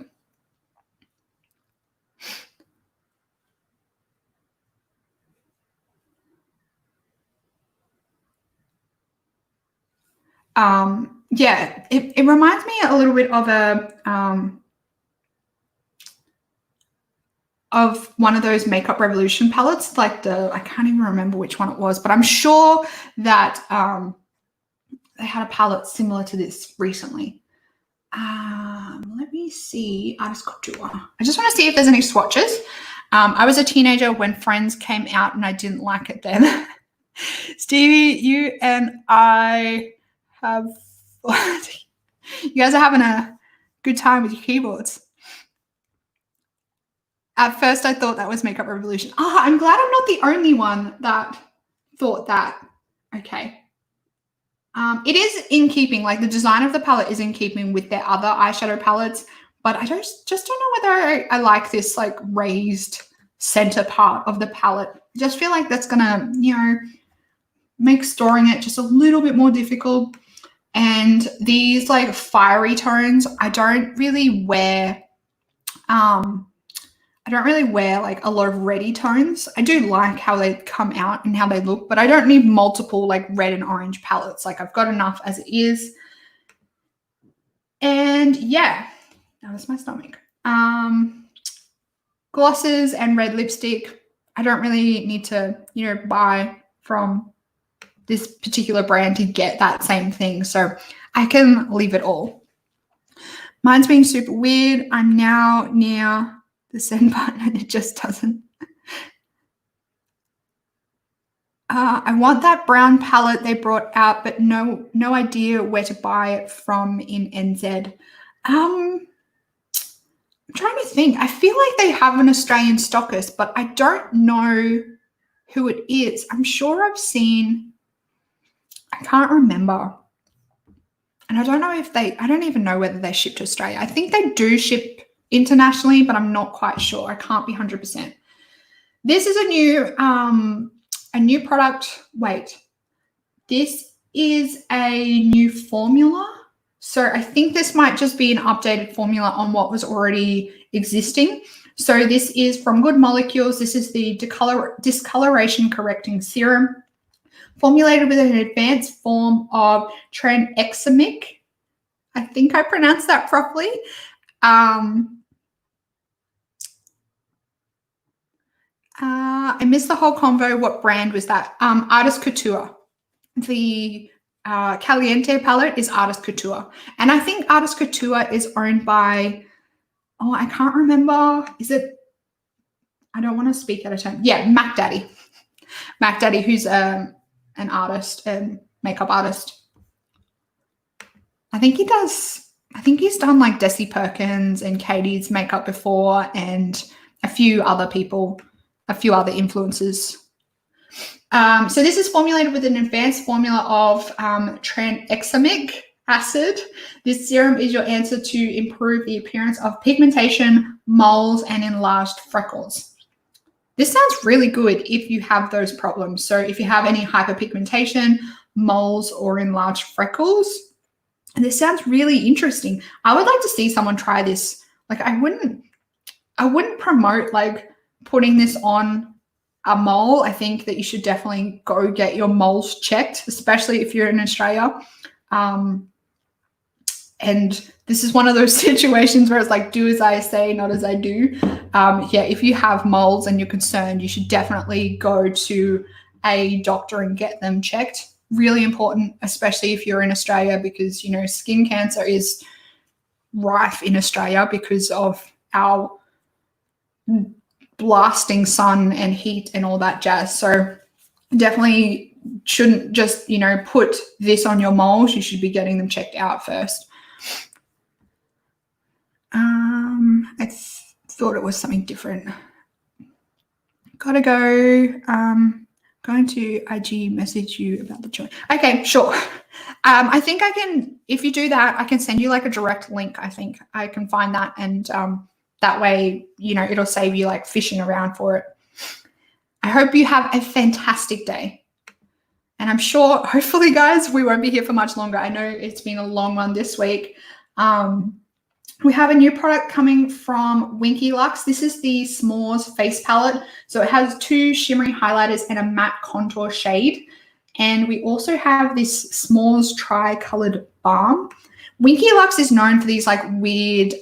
Yeah, it reminds me a little bit of of one of those Makeup Revolution palettes, like I can't even remember which one it was, but I'm sure that they had a palette similar to this recently. Let me see, Artist Couture. I just want to see if there's any swatches. I was a teenager when Friends came out and I didn't like it then. Stevie, you and I have, you guys are having a good time with your keyboards. At first, I thought that was Makeup Revolution. I'm glad I'm not the only one that thought that. Okay. It is in keeping, like the design of the palette is in keeping with their other eyeshadow palettes, but I just don't know whether I like this like raised center part of the palette. I just feel like that's gonna, make storing it just a little bit more difficult. And these like fiery tones, I don't really wear like a lot of reddy tones. I do like how they come out and how they look, but I don't need multiple like red and orange palettes. Like I've got enough as it is. And yeah, that was my stomach. Glosses and red lipstick. I don't really need to, buy from this particular brand to get that same thing. So I can leave it all. Mine's being super weird. I'm now near the send button and it just doesn't. I want that brown palette they brought out, but no idea where to buy it from in NZ. I'm trying to think. I feel like they have an Australian stockist, but I don't know who it is. I'm sure I've seen, I can't remember. And I don't know I don't even know whether they ship to Australia. I think they do ship internationally, but I'm not quite sure. I can't be 100%. This is a new product. Wait, this is a new formula. So I think this might just be an updated formula on what was already existing. So this is from Good Molecules. This is the discoloration correcting serum, formulated with an advanced form of tranexamic. I think I pronounced that properly. I missed the whole convo. What brand was that? Artist Couture. The Caliente palette is Artist Couture. And I think Artist Couture is owned by, I can't remember. Is it, I don't want to speak out of turn. Yeah, Mac Daddy. Mac Daddy, who's an artist and makeup artist. I think he's done like Desi Perkins and Katie's makeup before and a few other people, a few other influencers. So this is formulated with an advanced formula of tranexamic acid. This serum is your answer to improve the appearance of pigmentation, moles, and enlarged freckles. This sounds really good if you have those problems. So if you have any hyperpigmentation, moles, or enlarged freckles, this sounds really interesting. I would like to see someone try this. Like I wouldn't promote like putting this on a mole. I think that you should definitely go get your moles checked, especially if you're in Australia. And this is one of those situations where it's like, do as I say, not as I do. Yeah, if you have moles and you're concerned, you should definitely go to a doctor and get them checked. Really important, especially if you're in Australia, because, you know, skin cancer is rife in Australia because of our blasting sun and heat and all that jazz. So definitely shouldn't just, you know, put this on your moles. You should be getting them checked out first. I thought it was something different. Gotta go. Going to IG message you about the join. Okay, sure. I think I can, if you do that, I can send you like a direct link. I think I can find that, and that way, you know, it'll save you like fishing around for it. I hope you have a fantastic day. And I'm sure, hopefully, guys, we won't be here for much longer. I know it's been a long one this week. We have a new product coming from Winky Lux. This is the S'mores face palette. So it has 2 shimmery highlighters and a matte contour shade. And we also have this S'mores tri-colored balm. Winky Lux is known for these like weird,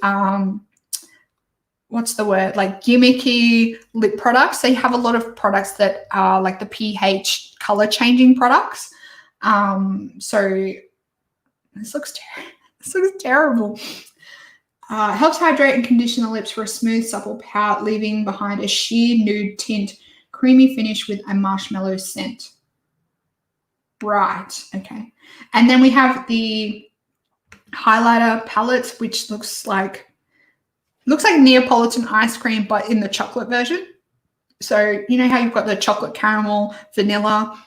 what's the word? Like gimmicky lip products. They have a lot of products that are like the pH color changing products. So this looks terrible. Helps hydrate and condition the lips for a smooth, supple pout, leaving behind a sheer nude tint, creamy finish with a marshmallow scent. Right, okay. And then we have the highlighter palette, which looks like Neapolitan ice cream, but in the chocolate version. So you know how you've got the chocolate caramel, vanilla.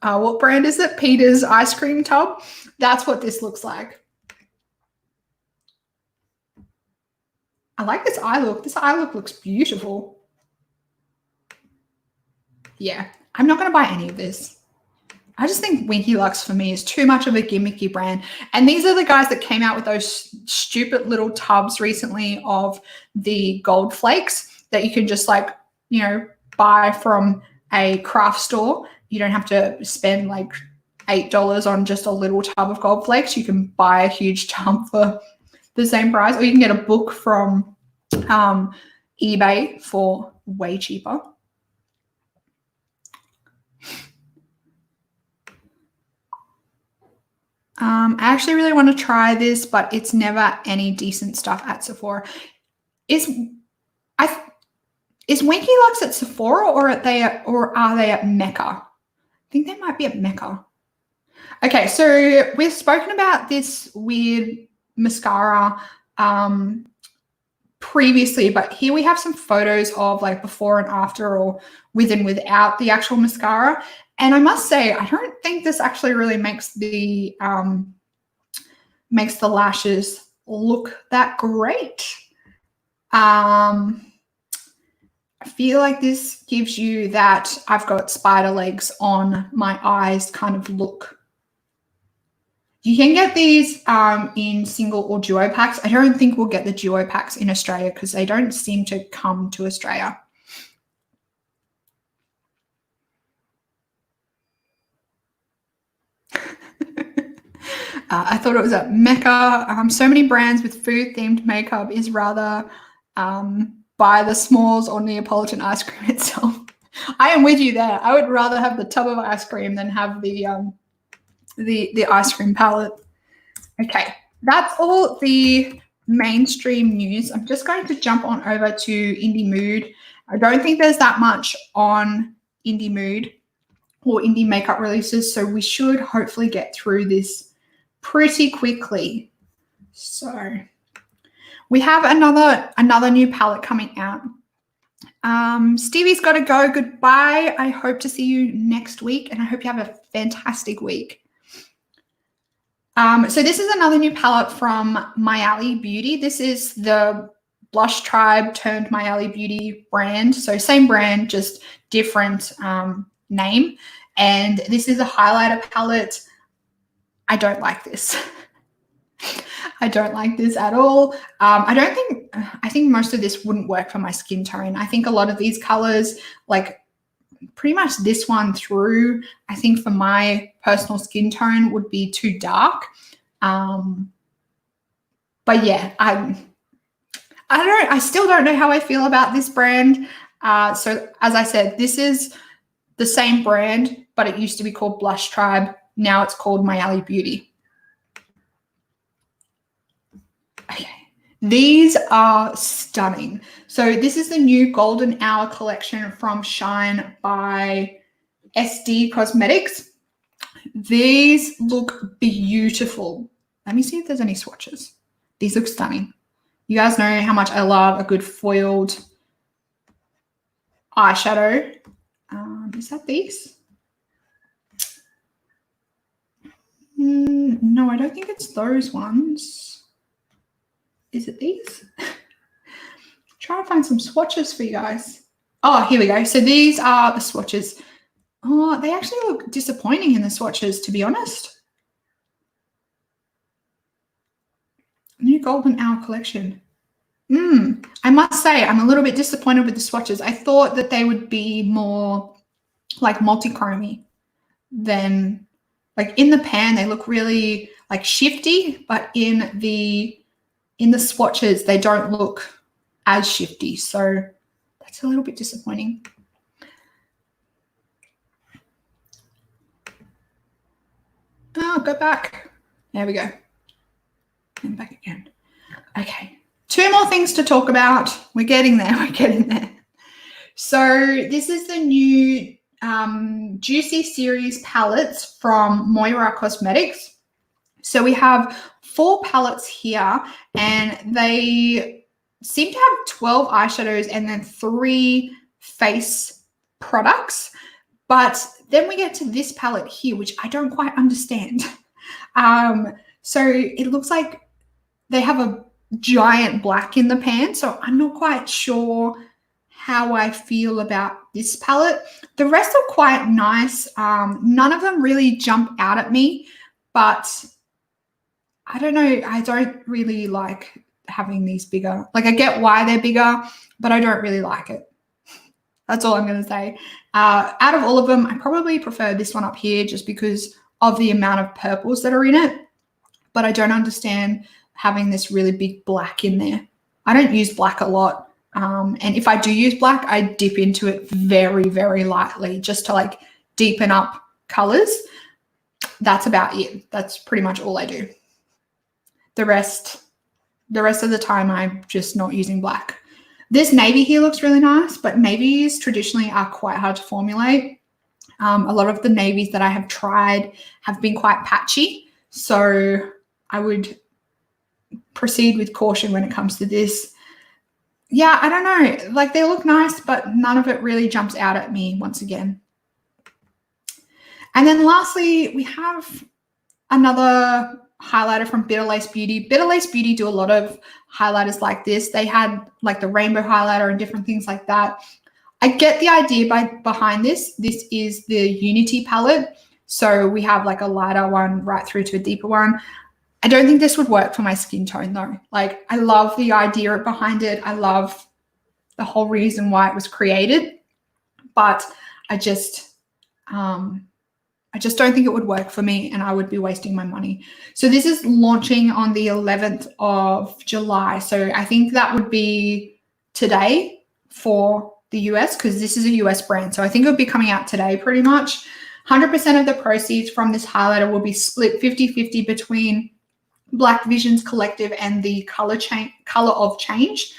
What brand is it? Peter's ice cream tub. That's what this looks like. I like this eye look. This eye look looks beautiful. Yeah, I'm not going to buy any of this. I just think Winky Lux for me is too much of a gimmicky brand. And these are the guys that came out with those stupid little tubs recently of the gold flakes that you can just like, you know, buy from a craft store. You don't have to spend like $8 on just a little tub of gold flakes. You can buy a huge tub for the same price, or you can get a book from eBay for way cheaper. I actually really want to try this, but it's never any decent stuff at Sephora. Is Winky Lux at Sephora, or are they at Mecca? I think they might be at Mecca. Okay, so we've spoken about this weird mascara previously, but here we have some photos of like before and after, or with and without the actual mascara. And I must say, I don't think this actually really makes the lashes look that great. I feel like this gives you that I've got spider legs on my eyes kind of look. You can get these in single or duo packs. I don't think we'll get the duo packs in Australia because they don't seem to come to Australia. I thought it was at Mecca. So many brands with food-themed makeup is rather buy the S'mores or Neapolitan ice cream itself. I am with you there. I would rather have the tub of ice cream than have the ice cream palette. Okay, that's all the mainstream news. I'm just going to jump on over to Indie Mood. I don't think there's that much on Indie Mood or indie makeup releases, so we should hopefully get through this pretty quickly. So we have another new palette coming out. Stevie's got to go. Goodbye. I hope to see you next week, and I hope you have a fantastic week. So this is another new palette from My Alley Beauty. This is the Blush Tribe turned My Alley Beauty brand. So same brand, just different name. And this is a highlighter palette. I don't like this. I don't like this at all. I think most of this wouldn't work for my skin tone. I think a lot of these colors, like pretty much this one through, I think for my personal skin tone would be too dark. But yeah, I still don't know how I feel about this brand. So as I said, this is the same brand, but it used to be called Blush Tribe. Now it's called My Alley Beauty. Okay, these are stunning. So this is the new Golden Hour collection from Shine by SD Cosmetics. These look beautiful. Let me see if there's any swatches. These look stunning. You guys know how much I love a good foiled eyeshadow. Is that these? No, I don't think it's those ones. Is it these? Try to find some swatches for you guys. Oh, here we go. So these are the swatches. Oh, they actually look disappointing in the swatches, to be honest. New Golden Hour collection. I must say, I'm a little bit disappointed with the swatches. I thought that they would be more like multi-chromy than, like in the pan, they look really like shifty, but in the swatches, they don't look as shifty. So that's a little bit disappointing. Oh, go back. There we go. And back again. Okay. 2 more things to talk about. We're getting there. We're getting there. So this is the new Juicy Series palettes from Moira Cosmetics. So we have 4 palettes here, and they seem to have 12 eyeshadows and then 3 face products. But then we get to this palette here, which I don't quite understand. So it looks like they have a giant black in the pan. So I'm not quite sure how I feel about this palette. The rest are quite nice. None of them really jump out at me, but I don't know. I don't really like having these bigger. Like I get why they're bigger, but I don't really like it. That's all I'm going to say. Out of all of them, I probably prefer this one up here just because of the amount of purples that are in it. But I don't understand having this really big black in there. I don't use black a lot. And if I do use black, I dip into it very, very lightly just to like deepen up colors. That's about it. That's pretty much all I do. The rest of the time, I'm just not using black. This navy here looks really nice, but navies traditionally are quite hard to formulate. A lot of the navies that I have tried have been quite patchy. So I would proceed with caution when it comes to this. Yeah, I don't know. Like they look nice, but none of it really jumps out at me once again. And then lastly, we have another highlighter from Bitter Lace Beauty. Bitter Lace Beauty do a lot of highlighters like this. They had like the rainbow highlighter and different things like that. I get the idea behind this. This is the Unity palette. So we have like a lighter one right through to a deeper one. I don't think this would work for my skin tone though. Like I love the idea behind it. I love the whole reason why it was created, but I just don't think it would work for me and I would be wasting my money. So this is launching on the 11th of July. So I think that would be today for the US because this is a US brand. So I think it would be coming out today pretty much. 100% of the proceeds from this highlighter will be split 50-50 between Black Visions Collective and the Color of Change,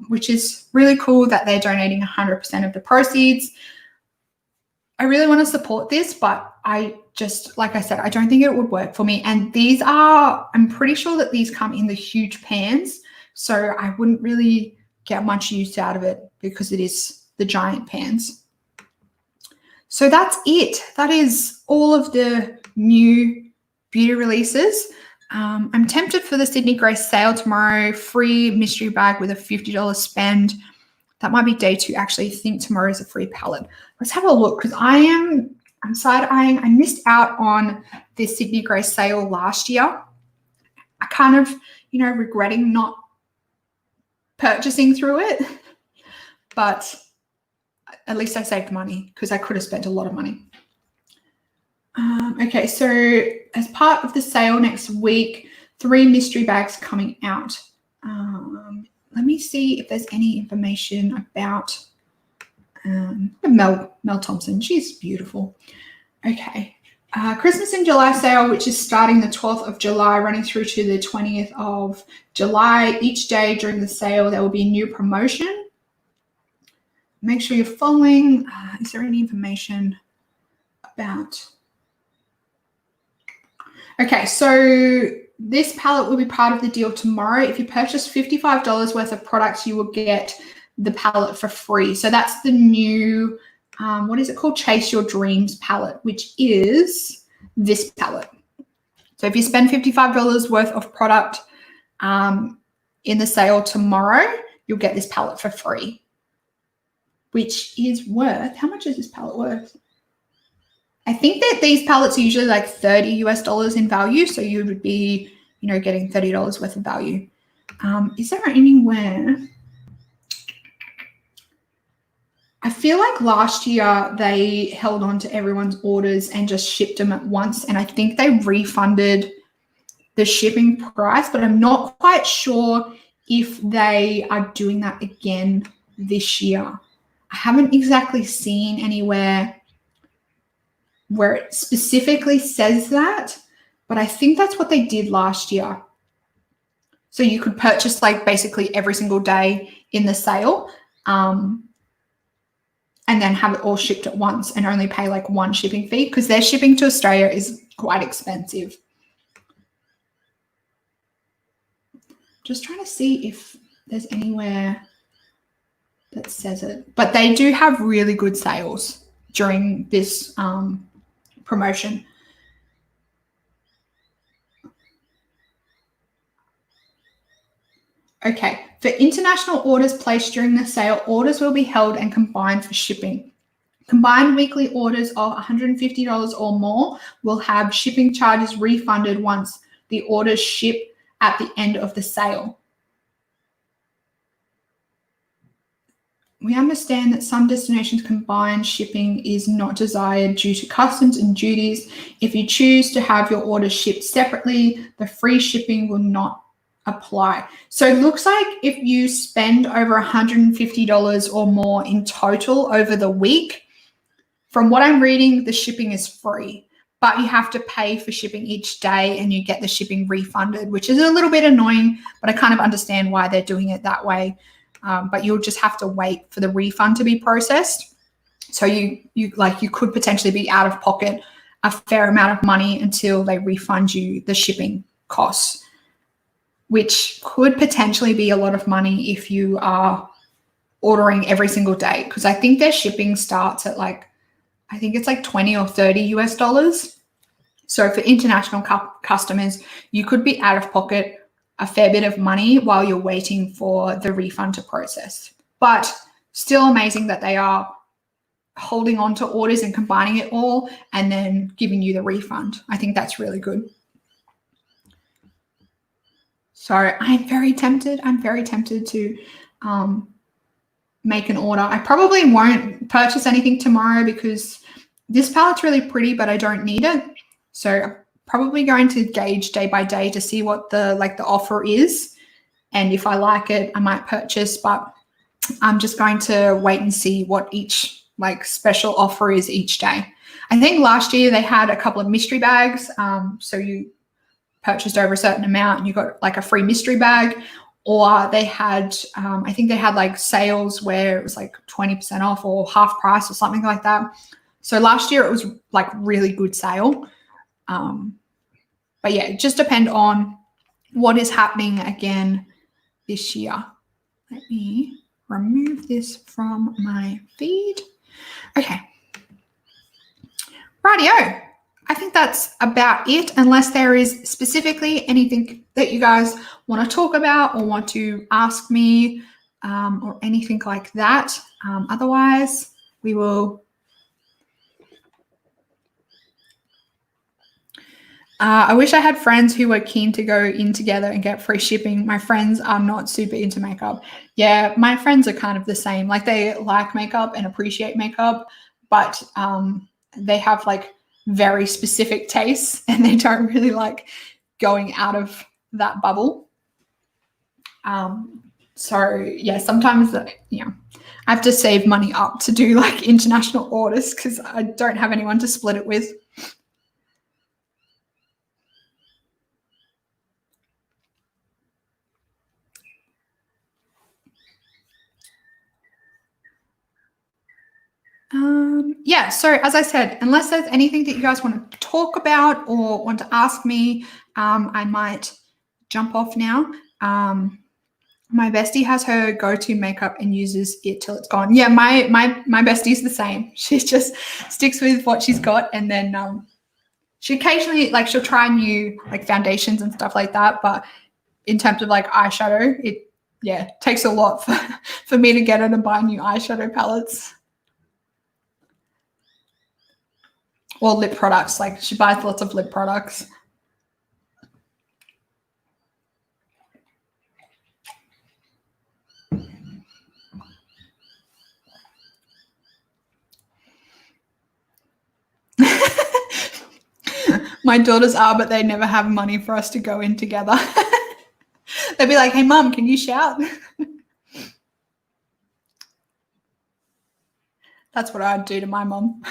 which is really cool that they're donating 100% of the proceeds. I really want to support this, but I just, like I said, I don't think it would work for me. And these are, I'm pretty sure that these come in the huge pans. So I wouldn't really get much use out of it because it is the giant pans. So that's it. That is all of the new beauty releases. I'm tempted for the Sydney Grace sale tomorrow. Free mystery bag with a $50 spend. That might be day 2. Actually, I think tomorrow is a free palette. Let's have a look because I'm side-eyeing. I missed out on the Sydney Grace sale last year. I kind of, regretting not purchasing through it, but at least I saved money because I could have spent a lot of money. Okay, so as part of the sale next week, 3 mystery bags coming out. Let me see if there's any information about Mel Thompson. She's beautiful. Okay. Christmas in July sale, which is starting the 12th of July, running through to the 20th of July. Each day during the sale, there will be a new promotion. Make sure you're following. Is there any information about? Okay, so this palette will be part of the deal tomorrow. If you purchase $55 worth of products, you will get the palette for free. So that's the new, what is it called? Chase Your Dreams palette, which is this palette. So if you spend $55 worth of product in the sale tomorrow, you'll get this palette for free, which is worth, how much is this palette worth? I think that these palettes are usually like $30 in value. So you would be, getting $30 worth of value. Is there anywhere? I feel like last year they held on to everyone's orders and just shipped them at once. And I think they refunded the shipping price, but I'm not quite sure if they are doing that again this year. I haven't exactly seen anywhere where it specifically says that, but I think that's what they did last year. So you could purchase like basically every single day in the sale and then have it all shipped at once and only pay like one shipping fee because their shipping to Australia is quite expensive. Just trying to see if there's anywhere that says it. But they do have really good sales during this promotion. Okay, for international orders placed during the sale, orders will be held and combined for shipping. Combined weekly orders of $150 or more will have shipping charges refunded once the orders ship at the end of the sale. We understand that some destinations combined shipping is not desired due to customs and duties. If you choose to have your order shipped separately, the free shipping will not apply. So it looks like if you spend over $150 or more in total over the week, from what I'm reading, the shipping is free, but you have to pay for shipping each day and you get the shipping refunded, which is a little bit annoying, but I kind of understand why they're doing it that way. But you'll just have to wait for the refund to be processed. So you could potentially be out of pocket a fair amount of money until they refund you the shipping costs, which could potentially be a lot of money if you are ordering every single day. Because I think their shipping starts at I think it's like $20 or $30. So for international customers, you could be out of pocket a fair bit of money while you're waiting for the refund to process. But still amazing that they are holding on to orders and combining it all and then giving you the refund. I think that's really good. So I'm very tempted. I'm very tempted to make an order. I probably won't purchase anything tomorrow because this palette's really pretty, but I don't need it. So probably going to gauge day by day to see what the offer is, and if I like it, I might purchase. But I'm just going to wait and see what each special offer is each day. I think last year they had a couple of mystery bags, so you purchased over a certain amount and you got a free mystery bag, or they had I think they had sales where it was 20% off or half price or something like that. So last year it was really good sale. But yeah, it just depends on what is happening again this year. Let me remove this from my feed. Okay. Rightio. I think that's about it, unless there is specifically anything that you guys want to talk about or want to ask me or anything like that. Otherwise, we will. I wish I had friends who were keen to go in together and get free shipping. My friends are not super into makeup. Yeah, my friends are kind of the same. Like they like makeup and appreciate makeup, but they have like very specific tastes and they don't really like going out of that bubble. So yeah, sometimes I have to save money up to do like international orders because I don't have anyone to split it with. Yeah, so as I said, unless there's anything that you guys want to talk about or want to ask me, I might jump off now. My bestie has her go-to makeup and uses it till it's gone. Yeah, my bestie's the same. She just sticks with what she's got, and then she occasionally she'll try new like foundations and stuff like that. But in terms of like eyeshadow, it takes a lot for me to get her to buy new eyeshadow palettes. Or lip products. Like she buys lots of lip products. My daughters are, but they never have money for us to go in together. They'd be like, hey, Mom, can you shout? That's what I'd do to my mom.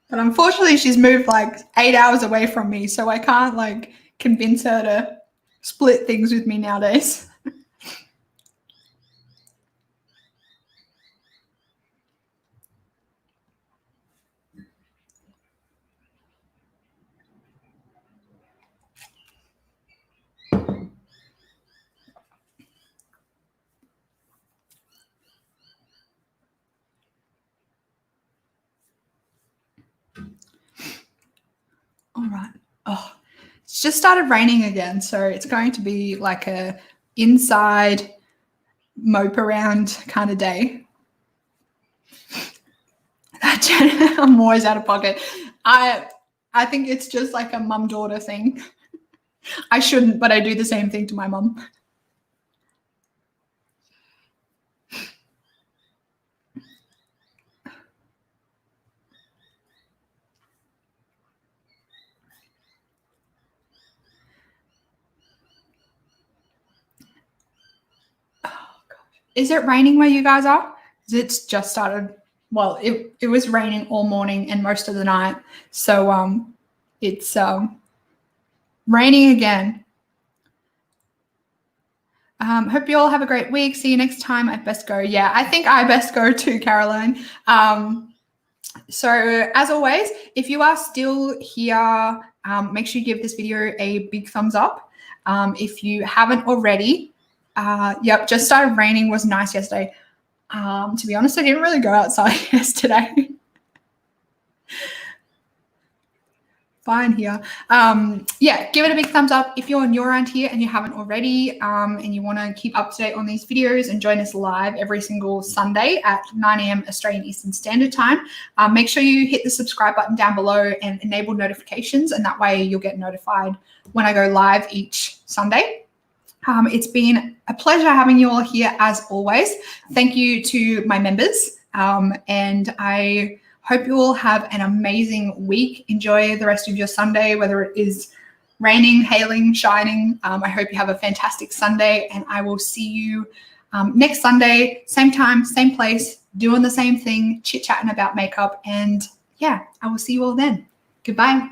But unfortunately, she's moved like 8 hours away from me, so I can't like convince her to split things with me nowadays. All right. Oh, it's just started raining again, so it's going to be like a inside mope around kind of day. I'm always out of pocket. I think it's just like a mum-daughter thing. I shouldn't, but I do the same thing to my mum. Is it raining where you guys are? It's just started. Well, it was raining all morning and most of the night. So it's raining again. Hope you all have a great week. See you next time. I best go. Yeah, I think I best go too, Caroline. So as always, if you are still here, make sure you give this video a big thumbs up. If you haven't already, yep, just started raining. Was nice yesterday. To be honest, I didn't really go outside yesterday. Fine here. Yeah, give it a big thumbs up if you're new around here and you haven't already, and you want to keep up to date on these videos and join us live every single Sunday at 9 a.m. Australian Eastern Standard Time. Make sure you hit the subscribe button down below and enable notifications, and that way you'll get notified when I go live each Sunday. It's been a pleasure having you all here as always. Thank you to my members, and I hope you all have an amazing week. Enjoy the rest of your Sunday, whether it is raining, hailing, shining. I hope you have a fantastic Sunday, and I will see you next Sunday, same time, same place, doing the same thing, chit-chatting about makeup. And yeah, I will see you all then. Goodbye.